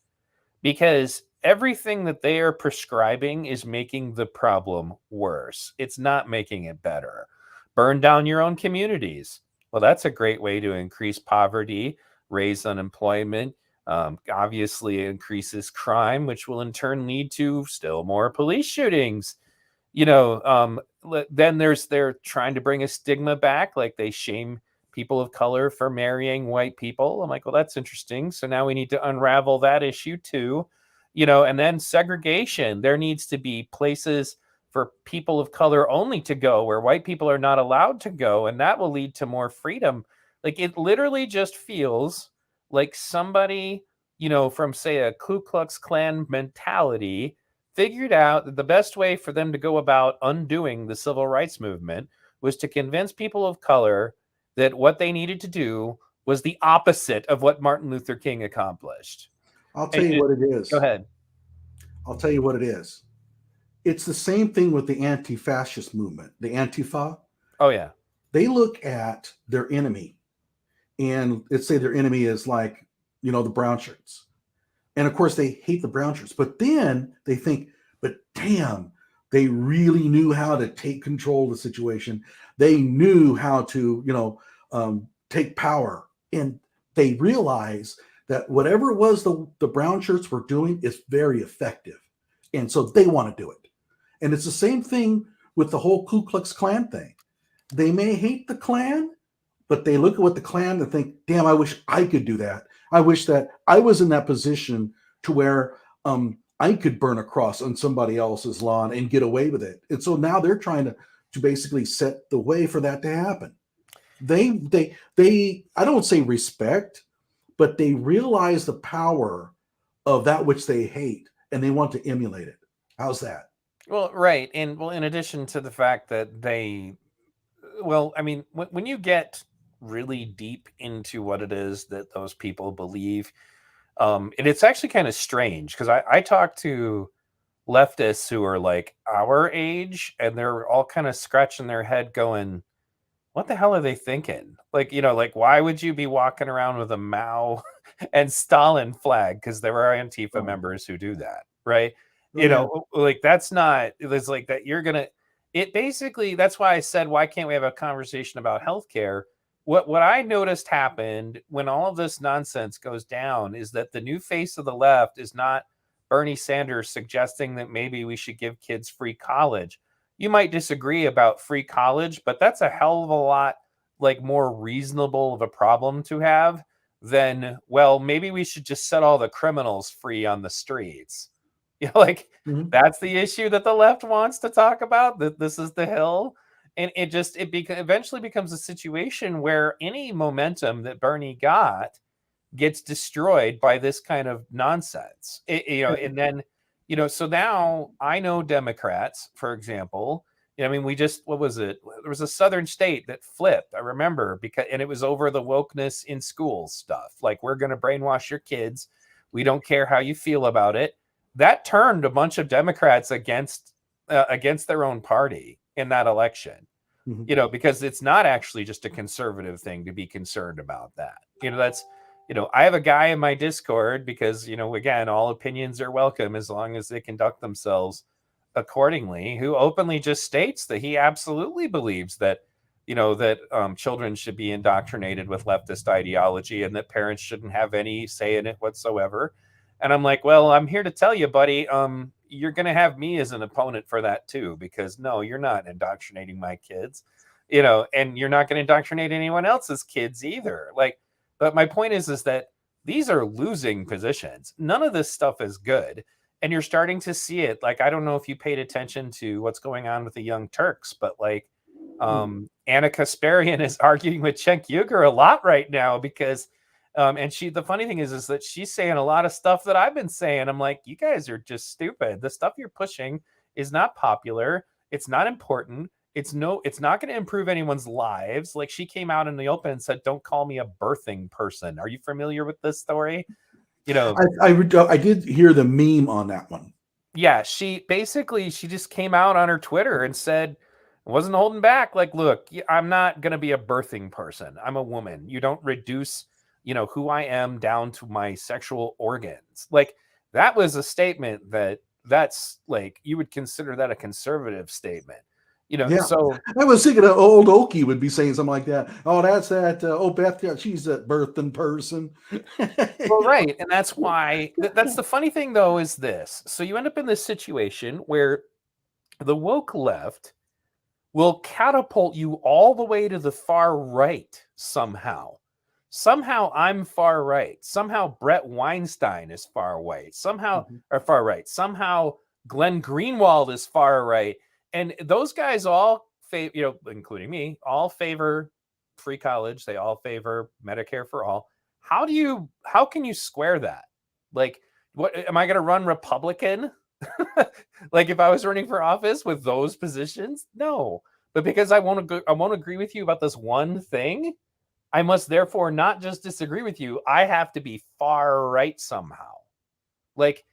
because everything that they are prescribing is making the problem worse. It's not making it better. Burn down your own communities. Well, that's a great way to increase poverty, raise unemployment, obviously increases crime, which will in turn lead to still more police shootings. You know, then they're trying to bring a stigma back, like they shame people of color for marrying white people. I'm like, well, that's interesting. So now we need to unravel that issue too. You know, and then segregation. There needs to be places for people of color only to go where white people are not allowed to go, and that will lead to more freedom. Like, it literally just feels like somebody, you know, from say a Ku Klux Klan mentality figured out that the best way for them to go about undoing the civil rights movement was to convince people of color that what they needed to do was the opposite of what Martin Luther King accomplished. I'll tell you what it is. Go ahead. I'll tell you what it is. It's the same thing with the anti-fascist movement, the Antifa. Oh, yeah. They look at their enemy, and let's say their enemy is like, you know, the brown shirts. And of course, they hate the brown shirts. But then they think, but damn, they really knew how to take control of the situation. They knew how to, you know, take power. And they realize that whatever it was the brown shirts were doing is very effective. And so they want to do it. And it's the same thing with the whole Ku Klux Klan thing. They may hate the Klan, but they look at what the Klan and think, damn, I wish I could do that. I wish that I was in that position to where I could burn a cross on somebody else's lawn and get away with it. And so now they're trying to basically set the way for that to happen. They I don't say respect, but they realize the power of that which they hate, and they want to emulate it. How's that? Well, right. And well, in addition to the fact that I mean, when you get really deep into what it is that those people believe, and it's actually kind of strange because I talk to leftists who are like our age, and they're all kind of scratching their head going, what the hell are they thinking? Like, you know, like, why would you be walking around with a Mao and Stalin flag? Because there are Antifa members who do that, right? You know, like, that's not, it's like that you're going to, it basically, that's why I said, why can't we have a conversation about healthcare? What I noticed happened when all of this nonsense goes down is that the new face of the left is not Bernie Sanders suggesting that maybe we should give kids free college. You might disagree about free college, but that's a hell of a lot like more reasonable of a problem to have than, well, maybe we should just set all the criminals free on the streets. You know, like that's the issue that the left wants to talk about, that this is the hill. And eventually becomes a situation where any momentum that Bernie got gets destroyed by this kind of nonsense. And then, so now I know Democrats, for example. I mean, what was it? There was a southern state that flipped. I remember and it was over the wokeness in schools stuff. Like, we're going to brainwash your kids. We don't care how you feel about it. That turned a bunch of Democrats against their own party in that election. Mhm. Because it's not actually just a conservative thing to be concerned about that. I have a guy in my Discord because, again, all opinions are welcome as long as they conduct themselves accordingly, who openly just states that he absolutely believes that, children should be indoctrinated with leftist ideology and that parents shouldn't have any say in it whatsoever. And I'm like, well, I'm here to tell you, buddy, you're going to have me as an opponent for that too, because no, you're not indoctrinating my kids, and you're not going to indoctrinate anyone else's kids either. But my point is that these are losing positions. None of this stuff is good. And you're starting to see it. Like, I don't know if you paid attention to what's going on with the Young Turks, but Anna Kasparian is arguing with Cenk Uygur a lot right now because, and the funny thing is that she's saying a lot of stuff that I've been saying. I'm like, you guys are just stupid. The stuff you're pushing is not popular. It's not important. It's not going to improve anyone's lives. Like, she came out in the open and said, "Don't call me a birthing person." Are you familiar with this story? I did hear the meme on that one. Yeah, she just came out on her Twitter and said, wasn't holding back. Like, look, I'm not going to be a birthing person. I'm a woman. You don't reduce, who I am down to my sexual organs. Like, that was a statement that's like, you would consider that a conservative statement. Yeah. So I was thinking old Okie would be saying something like that. Oh, that's that. Beth, yeah, she's that birthing person. Well, right. And that's why that's the funny thing, though, is this. So you end up in this situation where the woke left will catapult you all the way to the far right somehow. Somehow I'm far right. Somehow Brett Weinstein is far right. Somehow Glenn Greenwald is far right. And those guys all including me, all favor free college. They all favor Medicare for all. How can you square that? Like, what am I going to run Republican? Like, if I was running for office with those positions? No. But because I won't agree with you about this one thing, I must therefore not just disagree with you. I have to be far right somehow. Like,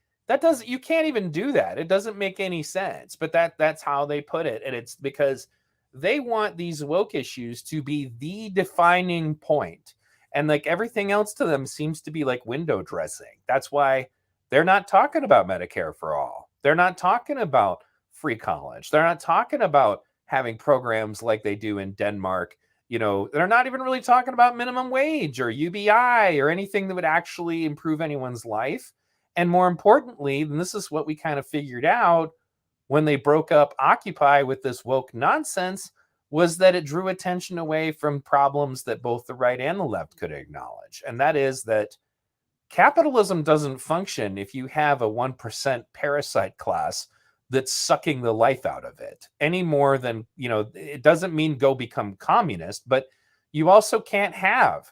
you can't even do that. It doesn't make any sense. But that's how they put it. And it's because they want these woke issues to be the defining point. And like, everything else to them seems to be like window dressing. That's why they're not talking about Medicare for all. They're not talking about free college. They're not talking about having programs like they do in Denmark. They're not even really talking about minimum wage or UBI or anything that would actually improve anyone's life. And more importantly, and this is what we kind of figured out when they broke up Occupy with this woke nonsense, was that it drew attention away from problems that both the right and the left could acknowledge. And that is that capitalism doesn't function if you have a 1% parasite class that's sucking the life out of it any more than, it doesn't mean go become communist, but you also can't have,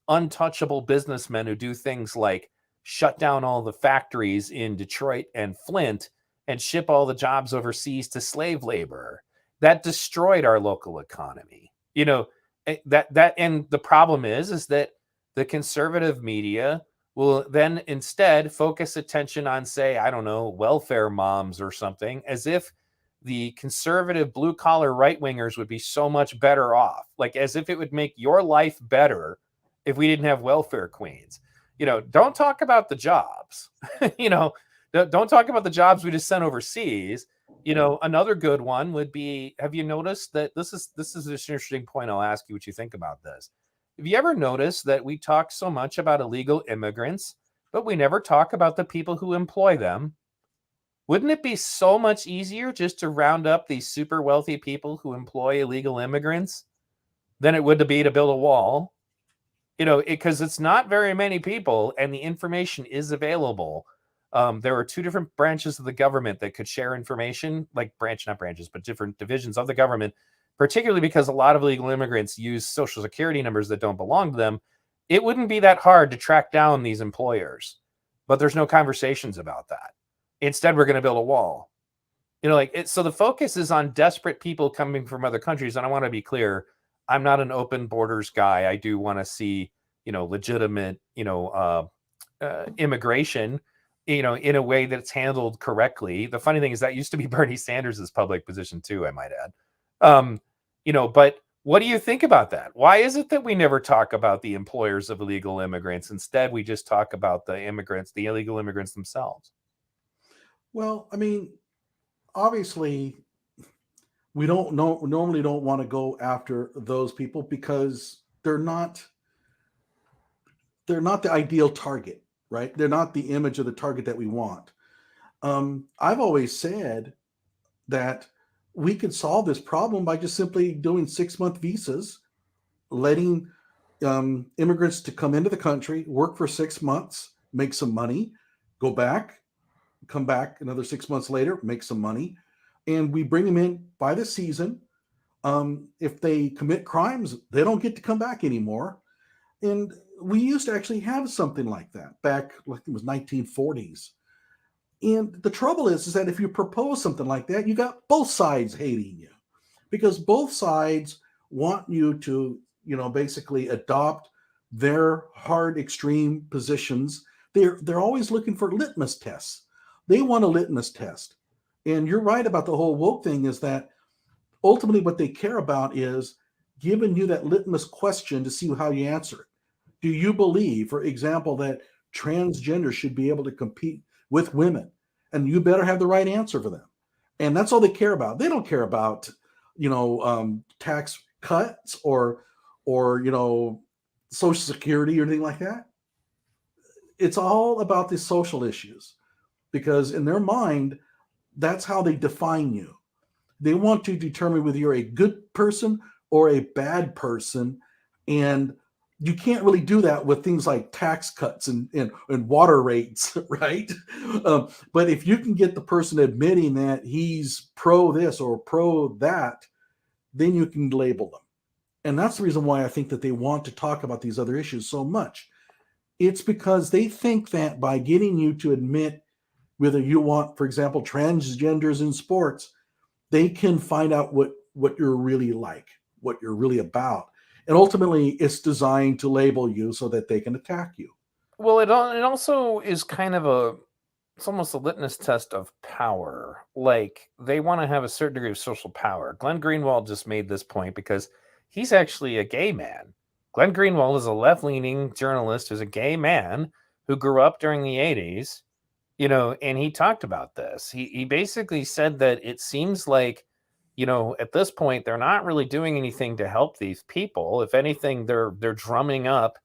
untouchable businessmen who do things like shut down all the factories in Detroit and Flint and ship all the jobs overseas to slave labor. That destroyed our local economy. And the problem is that the conservative media will then instead focus attention on, say, I don't know, welfare moms or something, as if the conservative blue collar right wingers would be so much better off, like as if it would make your life better if we didn't have welfare queens. Don't talk about the jobs. Don't talk about the jobs we just sent overseas. Another good one would be, have you noticed that this is an interesting point? I'll ask you what you think about this. Have you ever noticed that we talk so much about illegal immigrants, but we never talk about the people who employ them? Wouldn't it be so much easier just to round up these super wealthy people who employ illegal immigrants than it would to build a wall? Because it's not very many people and the information is available there are two different branches of the government that could share information, like not branches, but different divisions of the government, particularly because a lot of illegal immigrants use social security numbers that don't belong to them. It wouldn't be that hard to track down these employers, but there's no conversations about that. Instead, we're going to build a wall. So the focus is on desperate people coming from other countries. And I want to be clear, I'm not an open borders guy. I do want to see, legitimate, immigration, in a way that's handled correctly. The funny thing is that used to be Bernie Sanders' public position too, I might add. But what do you think about that? Why is it that we never talk about the employers of illegal immigrants? Instead, we just talk about the illegal immigrants themselves. Well, I mean, obviously, we normally don't want to go after those people because they're not the ideal target, right? They're not the image of the target that we want. I've always said that we could solve this problem by just simply doing 6-month visas, letting immigrants to come into the country, work for 6 months, make some money, go back, come back another 6 months later, make some money, and we bring them in by the season. If they commit crimes, they don't get to come back anymore. And we used to actually have something like that back, like it was 1940s. And the trouble is that if you propose something like that, you got both sides hating you because both sides want you to, basically adopt their hard, extreme positions. They're always looking for litmus tests. They want a litmus test. And you're right about the whole woke thing is that ultimately what they care about is giving you that litmus question to see how you answer it. Do you believe, for example, that transgender should be able to compete with women? And you better have the right answer for them. And that's all they care about. They don't care about, tax cuts or Social Security or anything like that. It's all about the social issues because in their mind, that's how they define you. They want to determine whether you're a good person or a bad person. And you can't really do that with things like tax cuts and water rates, right? But if you can get the person admitting that he's pro this or pro that, then you can label them. And that's the reason why I think that they want to talk about these other issues so much. It's because they think that by getting you to admit whether you want, for example, transgenders in sports, they can find out what you're really like, what you're really about. And ultimately, it's designed to label you so that they can attack you. Well, it also is kind of it's almost a litmus test of power. Like they want to have a certain degree of social power. Glenn Greenwald just made this point because he's actually a gay man. Glenn Greenwald is a left-leaning journalist who's a gay man who grew up during the 80s, and he talked about this. He basically said that it seems like, at this point, they're not really doing anything to help these people. If anything, they're drumming up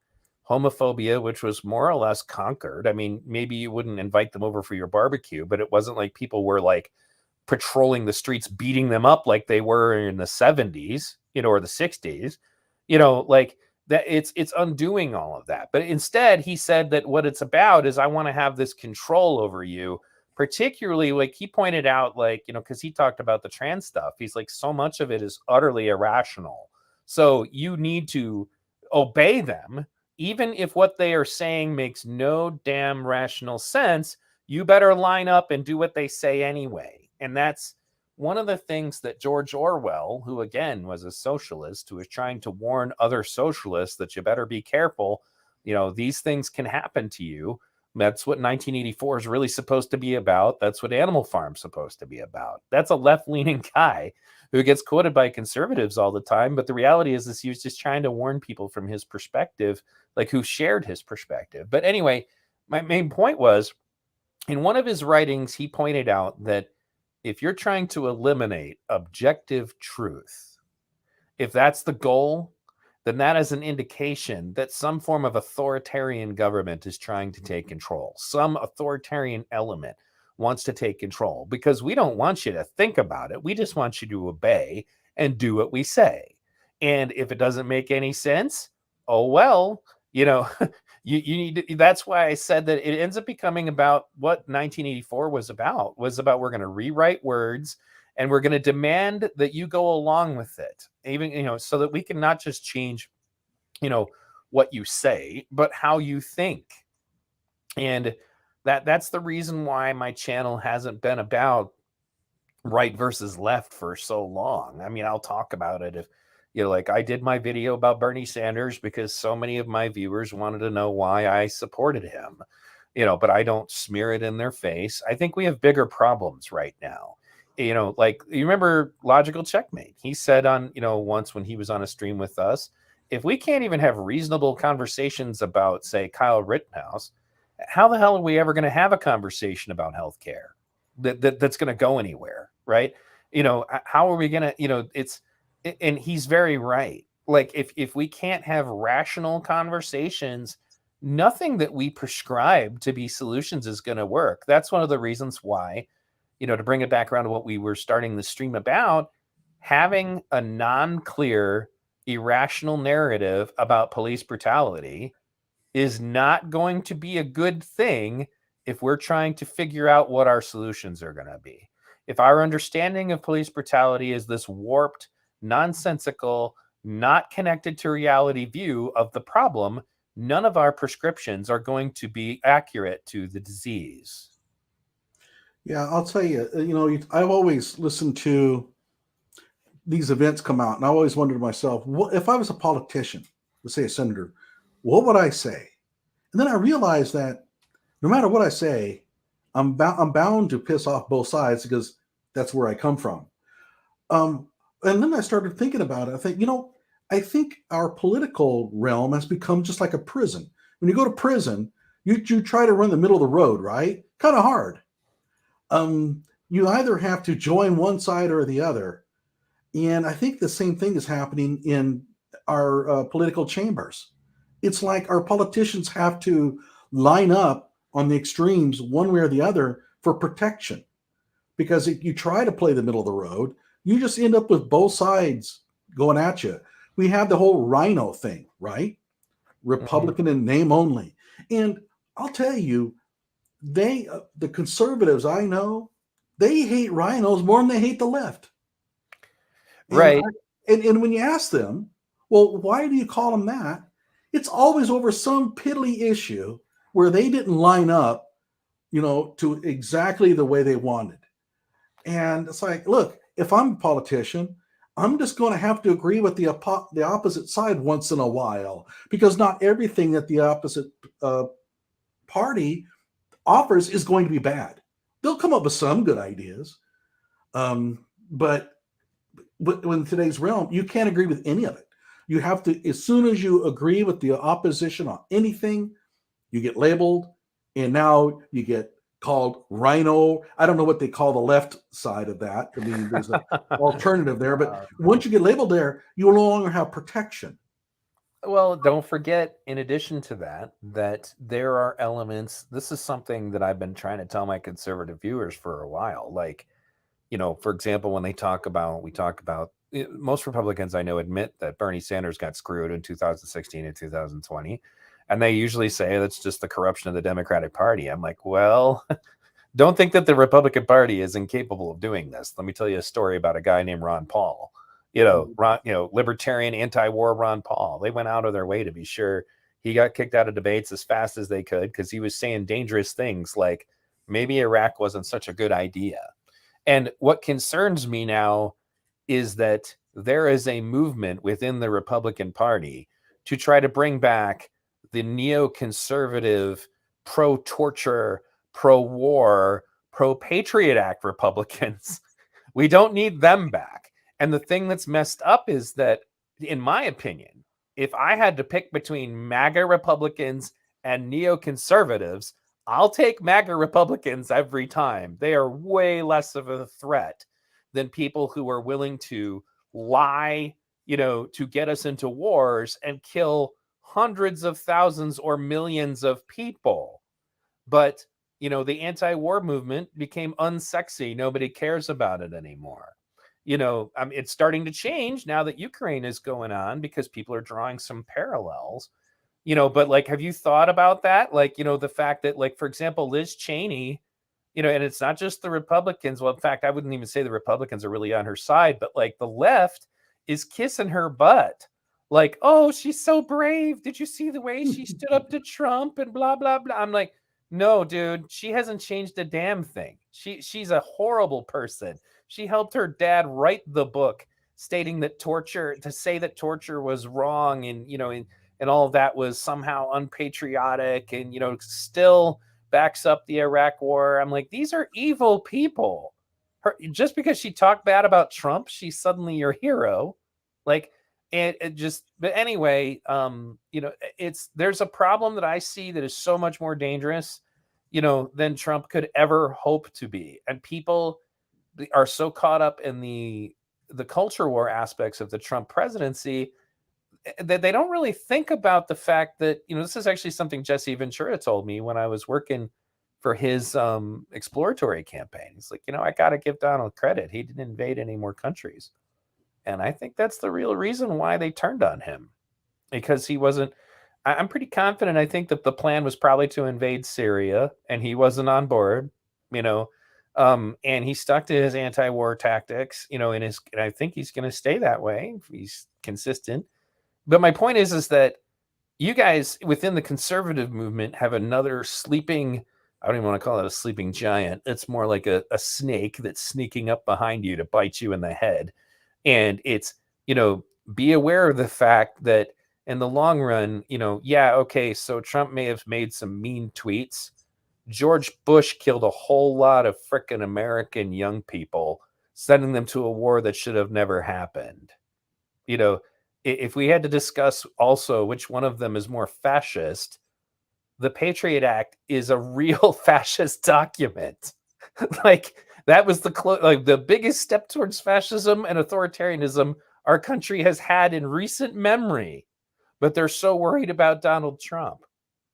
homophobia, which was more or less conquered. I mean, maybe you wouldn't invite them over for your barbecue, but it wasn't like people were like patrolling the streets, beating them up like they were in the 70s, or the 60s, like that. It's undoing all of that. But instead, he said that what it's about is I want to have this control over you. Particularly, like he pointed out, like, because he talked about the trans stuff. He's like, so much of it is utterly irrational. So you need to obey them, even if what they are saying makes no damn rational sense. You better line up and do what they say anyway. And that's one of the things that George Orwell, who again was a socialist, who was trying to warn other socialists that you better be careful. These things can happen to you. That's what 1984 is really supposed to be about. That's what Animal Farm's supposed to be about. That's a left-leaning guy who gets quoted by conservatives all the time. But the reality is he was just trying to warn people from his perspective, like who shared his perspective. But anyway, my main point was, in one of his writings, he pointed out that if you're trying to eliminate objective truth, if that's the goal, then that is an indication that some form of authoritarian government is trying to take control. Some authoritarian element wants to take control because we don't want you to think about it. We just want you to obey and do what we say. And if it doesn't make any sense, oh, well, You need to, that's why I said that it ends up becoming about what 1984 was about we're going to rewrite words and we're going to demand that you go along with it, even, so that we can not just change, what you say, but how you think. And that's the reason why my channel hasn't been about right versus left for so long. I mean, I'll talk about it if, like I did my video about Bernie Sanders because so many of my viewers wanted to know why I supported him, but I don't smear it in their face. I think we have bigger problems right now. Like you remember Logical Checkmate? He said on, once when he was on a stream with us, if we can't even have reasonable conversations about, say, Kyle Rittenhouse, how the hell are we ever going to have a conversation about healthcare that's going to go anywhere, right? How are we going to, and he's very right. Like if we can't have rational conversations, nothing that we prescribe to be solutions is going to work. That's one of the reasons why, to bring it back around to what we were starting the stream about, having a non-clear, irrational narrative about police brutality is not going to be a good thing if we're trying to figure out what our solutions are going to be. If our understanding of police brutality is this warped, nonsensical, not connected to reality view of the problem, none of our prescriptions are going to be accurate to the disease. Yeah, I'll tell you, I've always listened to these events come out, and I always wondered to myself, what if I was a politician, let's say a senator, what would I say? And then I realized that no matter what I say, I'm bound to piss off both sides because that's where I come from. And then I started thinking about it. I think, I think our political realm has become just like a prison. When you go to prison, you try to run the middle of the road, right? Kind of hard. You either have to join one side or the other. And I think the same thing is happening in our political chambers. It's like our politicians have to line up on the extremes one way or the other for protection. Because if you try to play the middle of the road, you just end up with both sides going at you. We have the whole rhino thing, right? Republican in name only. And I'll tell you, the conservatives I know, they hate rhinos more than they hate the left. Right. And when you ask them, well, why do you call them that? It's always over some piddly issue where they didn't line up, to exactly the way they wanted. And it's like, look, if I'm a politician, I'm just going to have to agree with the opposite side once in a while, because not everything that the opposite party offers is going to be bad. They'll come up with some good ideas. But in today's realm, you can't agree with any of it. You have to, as soon as you agree with the opposition on anything, you get labeled, and now you get called rhino. I don't know what they call the left side of that. I mean, there's an alternative there, but once you get labeled there, you will no longer have protection. Well, don't forget, in addition to that there are elements. This is something that I've been trying to tell my conservative viewers for a while. Like, for example, when we talk about most Republicans I know admit that Bernie Sanders got screwed in 2016 and 2020. And they usually say that's just the corruption of the Democratic Party. I'm like, well, don't think that the Republican Party is incapable of doing this. Let me tell you a story about a guy named Ron Paul. Libertarian, anti-war Ron Paul. They went out of their way to be sure he got kicked out of debates as fast as they could because he was saying dangerous things like maybe Iraq wasn't such a good idea. And what concerns me now is that there is a movement within the Republican Party to try to bring back the neoconservative, pro-torture, pro-war, pro-Patriot Act Republicans. We don't need them back. And the thing that's messed up is that, in my opinion, if I had to pick between MAGA Republicans and neoconservatives, I'll take MAGA Republicans every time. They are way less of a threat than people who are willing to lie, to get us into wars and kill hundreds of thousands or millions of people. But, the anti-war movement became unsexy. Nobody cares about it anymore. It's starting to change now that Ukraine is going on because people are drawing some parallels. but like, have you thought about that? Like, the fact that, like, for example, Liz Cheney, and it's not just the Republicans. Well, in fact, I wouldn't even say the Republicans are really on her side, but like the left is kissing her butt. Like, oh, she's so brave. Did you see the way she stood up to Trump and blah, blah, blah? I'm like, no, dude, she hasn't changed a damn thing. She's a horrible person. She helped her dad write the book stating that torture was wrong, and all of that was somehow unpatriotic, and still backs up the Iraq war. I'm like, these are evil people. Just because she talked bad about Trump, she's suddenly your hero. Like, but anyway, there's a problem that I see that is so much more dangerous, than Trump could ever hope to be. And people are so caught up in the culture war aspects of the Trump presidency that they don't really think about the fact that, this is actually something Jesse Ventura told me when I was working for his exploratory campaign. He's like, I got to give Donald credit. He didn't invade any more countries. And I think that's the real reason why they turned on him, because he wasn't. I'm pretty confident. I think that the plan was probably to invade Syria, and he wasn't on board, and he stuck to his anti-war tactics, and I think he's going to stay that way if he's consistent. But my point is that you guys within the conservative movement have another sleeping, I don't even want to call it a sleeping giant. It's more like a snake that's sneaking up behind you to bite you in the head. And it's, be aware of the fact that in the long run, okay, so Trump may have made some mean tweets. George Bush killed a whole lot of frickin' American young people, sending them to a war that should have never happened. If we had to discuss also which one of them is more fascist, the Patriot Act is a real fascist document. Like, that was the biggest step towards fascism and authoritarianism our country has had in recent memory. But they're so worried about Donald Trump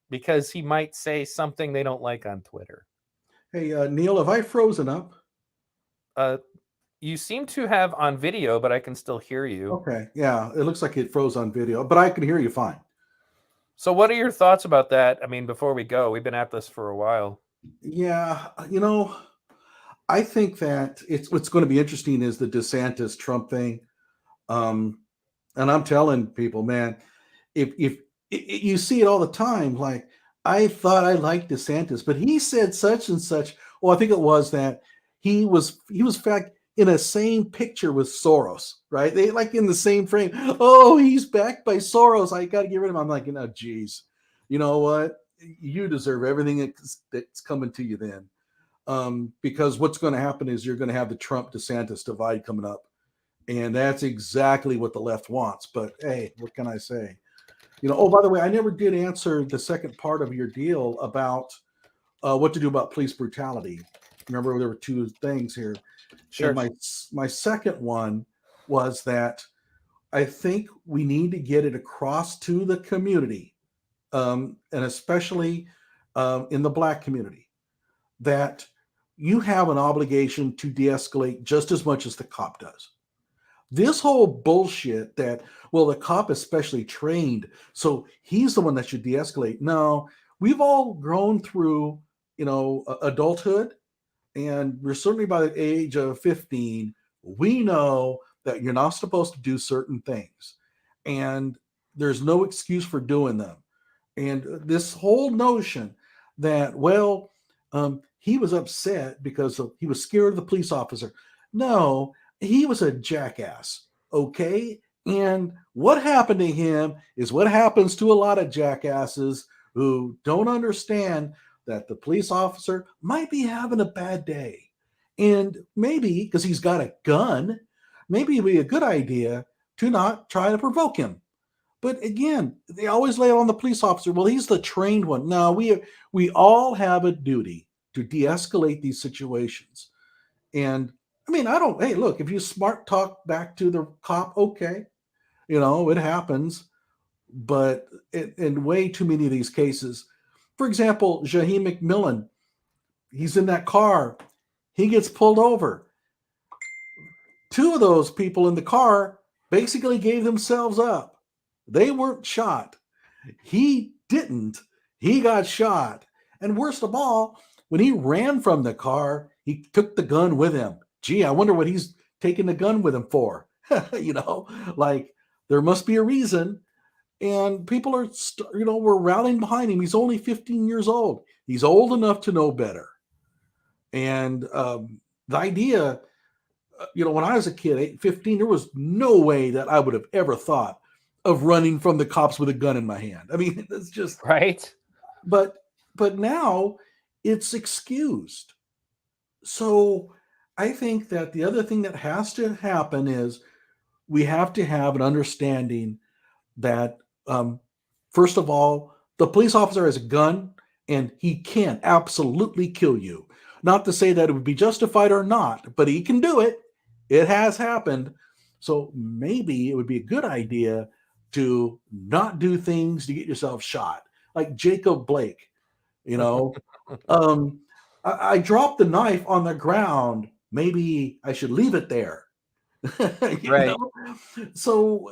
because he might say something they don't like on Twitter. Hey, Neil, have I frozen up? You seem to have on video, but I can still hear you. Okay, yeah, it looks like it froze on video, but I can hear you fine. So what are your thoughts about that? I mean, before we go, we've been at this for a while. Yeah, I think that what's going to be interesting is the DeSantis Trump thing. And I'm telling people, man, if you see it all the time, like, I thought I liked DeSantis, but he said such and such. Well, I think it was that he was in a same picture with Soros, right? They like in the same frame. Oh, he's backed by Soros. I got to get rid of him. I'm like, geez, you know what? You deserve everything that's coming to you then. Because what's going to happen is you're going to have the Trump DeSantis divide coming up. And that's exactly what the left wants. But hey, what can I say? Oh, by the way, I never did answer the second part of your deal about what to do about police brutality. Remember, there were two things here. Sure. And my second one was that I think we need to get it across to the community, and especially in the Black community, that you have an obligation to de-escalate just as much as the cop does. This whole bullshit that, well, the cop is specially trained, so he's the one that should de-escalate. No, we've all grown through, adulthood, and we're certainly by the age of 15, we know that you're not supposed to do certain things, and there's no excuse for doing them. And this whole notion that, well, he was upset because he was scared of the police officer. No, he was a jackass, okay? And what happened to him is what happens to a lot of jackasses who don't understand that the police officer might be having a bad day. And maybe, because he's got a gun, maybe it'd be a good idea to not try to provoke him. But again, they always lay it on the police officer. Well, he's the trained one. No, we all have a duty to de-escalate these situations. And I mean, hey, look, if you smart talk back to the cop, okay, it happens. But in way too many of these cases, for example, Jaheim McMillan, he's in that car. He gets pulled over. Two of those people in the car basically gave themselves up. They weren't shot. He didn't. He got shot. And worst of all, when he ran from the car, he took the gun with him. Gee, I wonder what he's taking the gun with him for. Like there must be a reason. And people are, we're rallying behind him. He's only 15 years old. He's old enough to know better. And the idea, when I was a kid, 15, there was no way that I would have ever thought of running from the cops with a gun in my hand. I mean, it's just right. But now it's excused. So I think that the other thing that has to happen is we have to have an understanding that first of all, the police officer has a gun and he can absolutely kill you. Not to say that it would be justified or not, but he can do it. It has happened. So maybe it would be a good idea to not do things to get yourself shot. Like Jacob Blake, I dropped the knife on the ground. Maybe I should leave it there. Right. So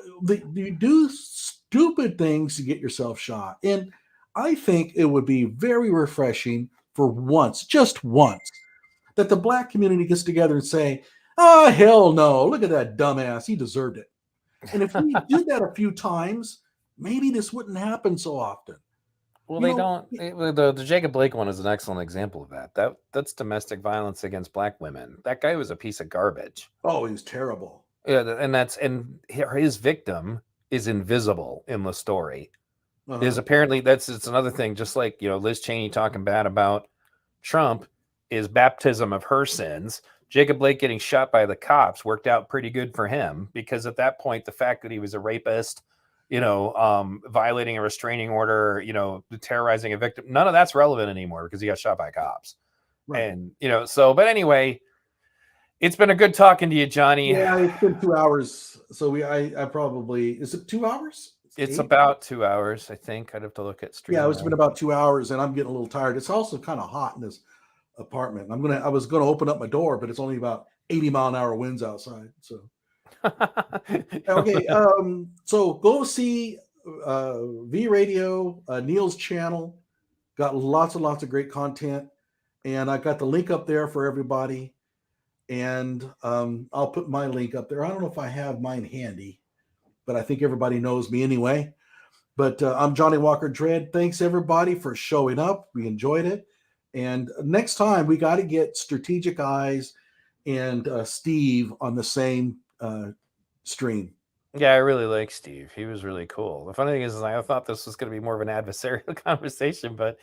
you do stupid things to get yourself shot. And I think it would be very refreshing for once, just once, that the black community gets together and say, oh, hell no, look at that dumbass. He deserved it. And if we do that a few times, maybe this wouldn't happen so often. Well, they don't. The Jacob Blake one is an excellent example of that. That's domestic violence against black women. That guy was a piece of garbage. Oh, he was terrible. Yeah, and his victim is invisible in the story. Is apparently it's another thing. Just like Liz Cheney talking bad about Trump is baptism of her sins. Jacob Blake getting shot by the cops worked out pretty good for him, because at that point, the fact that he was a rapist, violating a restraining order, terrorizing a victim, none of that's relevant anymore because he got shot by cops. Right. And, but anyway, it's been a good talking to you, Johnny. Yeah, it's been 2 hours. So I probably, is it 2 hours? It's about 2 hours, I think. I'd have to look at stream. Yeah, it's been about 2 hours and I'm getting a little tired. It's also kind of hot in this apartment. I was going to open up my door, but it's only about 80-mile-an-hour winds outside. So okay, so go see V Radio, Neil's channel. Got lots and lots of great content, and I got the link up there for everybody. And I'll put my link up there. I don't know if I have mine handy, but I think everybody knows me anyway. But I'm Johnnie Walker Dread. Thanks everybody for showing up. We enjoyed it. And next time we got to get Strategic Eyes and Steve on the same stream. Yeah, I really like Steve. He was really cool. The funny thing is I thought this was going to be more of an adversarial conversation, but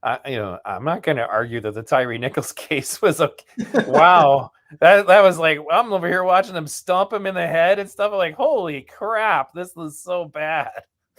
I'm not going to argue that the Tyree Nichols case was wow. That was like, I'm over here watching them stomp him in the head and stuff. I'm like, holy crap, this was so bad.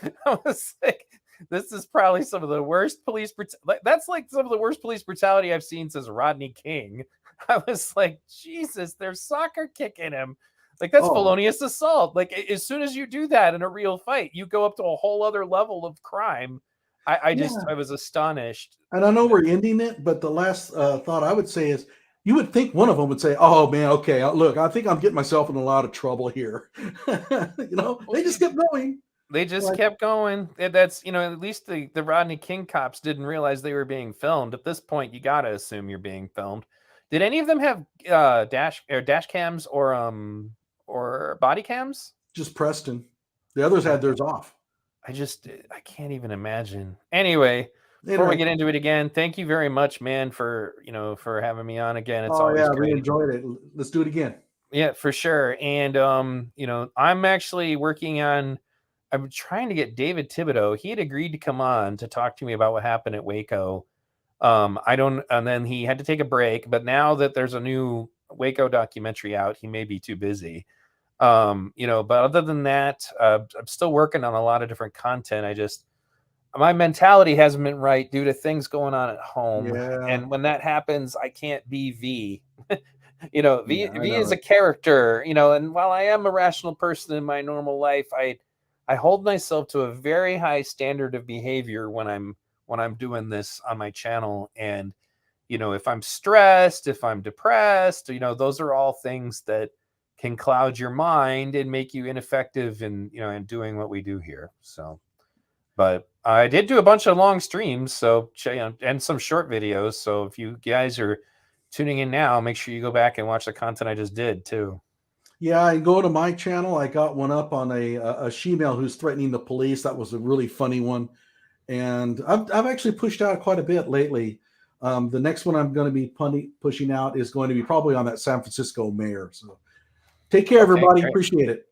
I was like, this is probably some of the worst that's like some of the worst police brutality I've seen since Rodney King. I was like, Jesus, they're soccer kicking him. Like, that's felonious assault. Like, as soon as you do that in a real fight, you go up to a whole other level of crime. I was astonished. And I know we're ending it, but the last thought I would say is, you would think one of them would say, oh man, okay, look, I think I'm getting myself in a lot of trouble here. They just kept going. They just kept going. That's, at least the Rodney King cops didn't realize they were being filmed. At this point, you got to assume you're being filmed. Did any of them have dash cams or body cams? Just Preston. The others had theirs off. I can't even imagine. Anyway, before we get into it again, thank you very much, man, for having me on again. It's always great. We enjoyed it. Let's do it again. Yeah, for sure. And I'm actually working on. I'm trying to get David Thibodeau. He had agreed to come on to talk to me about what happened at Waco. And then he had to take a break. But now that there's a new Waco documentary out, he may be too busy. But other than that, I'm still working on a lot of different content. My mentality hasn't been right due to things going on at home. Yeah. And when that happens, I can't be V. V is a character, and while I am a rational person in my normal life, I hold myself to a very high standard of behavior when I'm doing this on my channel. And, if I'm stressed, if I'm depressed, those are all things that can cloud your mind and make you ineffective in doing what we do here. So But I did do a bunch of long streams, so and some short videos. So if you guys are tuning in now, make sure you go back and watch the content I just did too. Yeah, I go to my channel. I got one up on a she-male who's threatening the police. That was a really funny one. And I've actually pushed out quite a bit lately. The next one I'm going to be pushing out is going to be probably on that San Francisco mayor. So take care, everybody. Great. Appreciate it.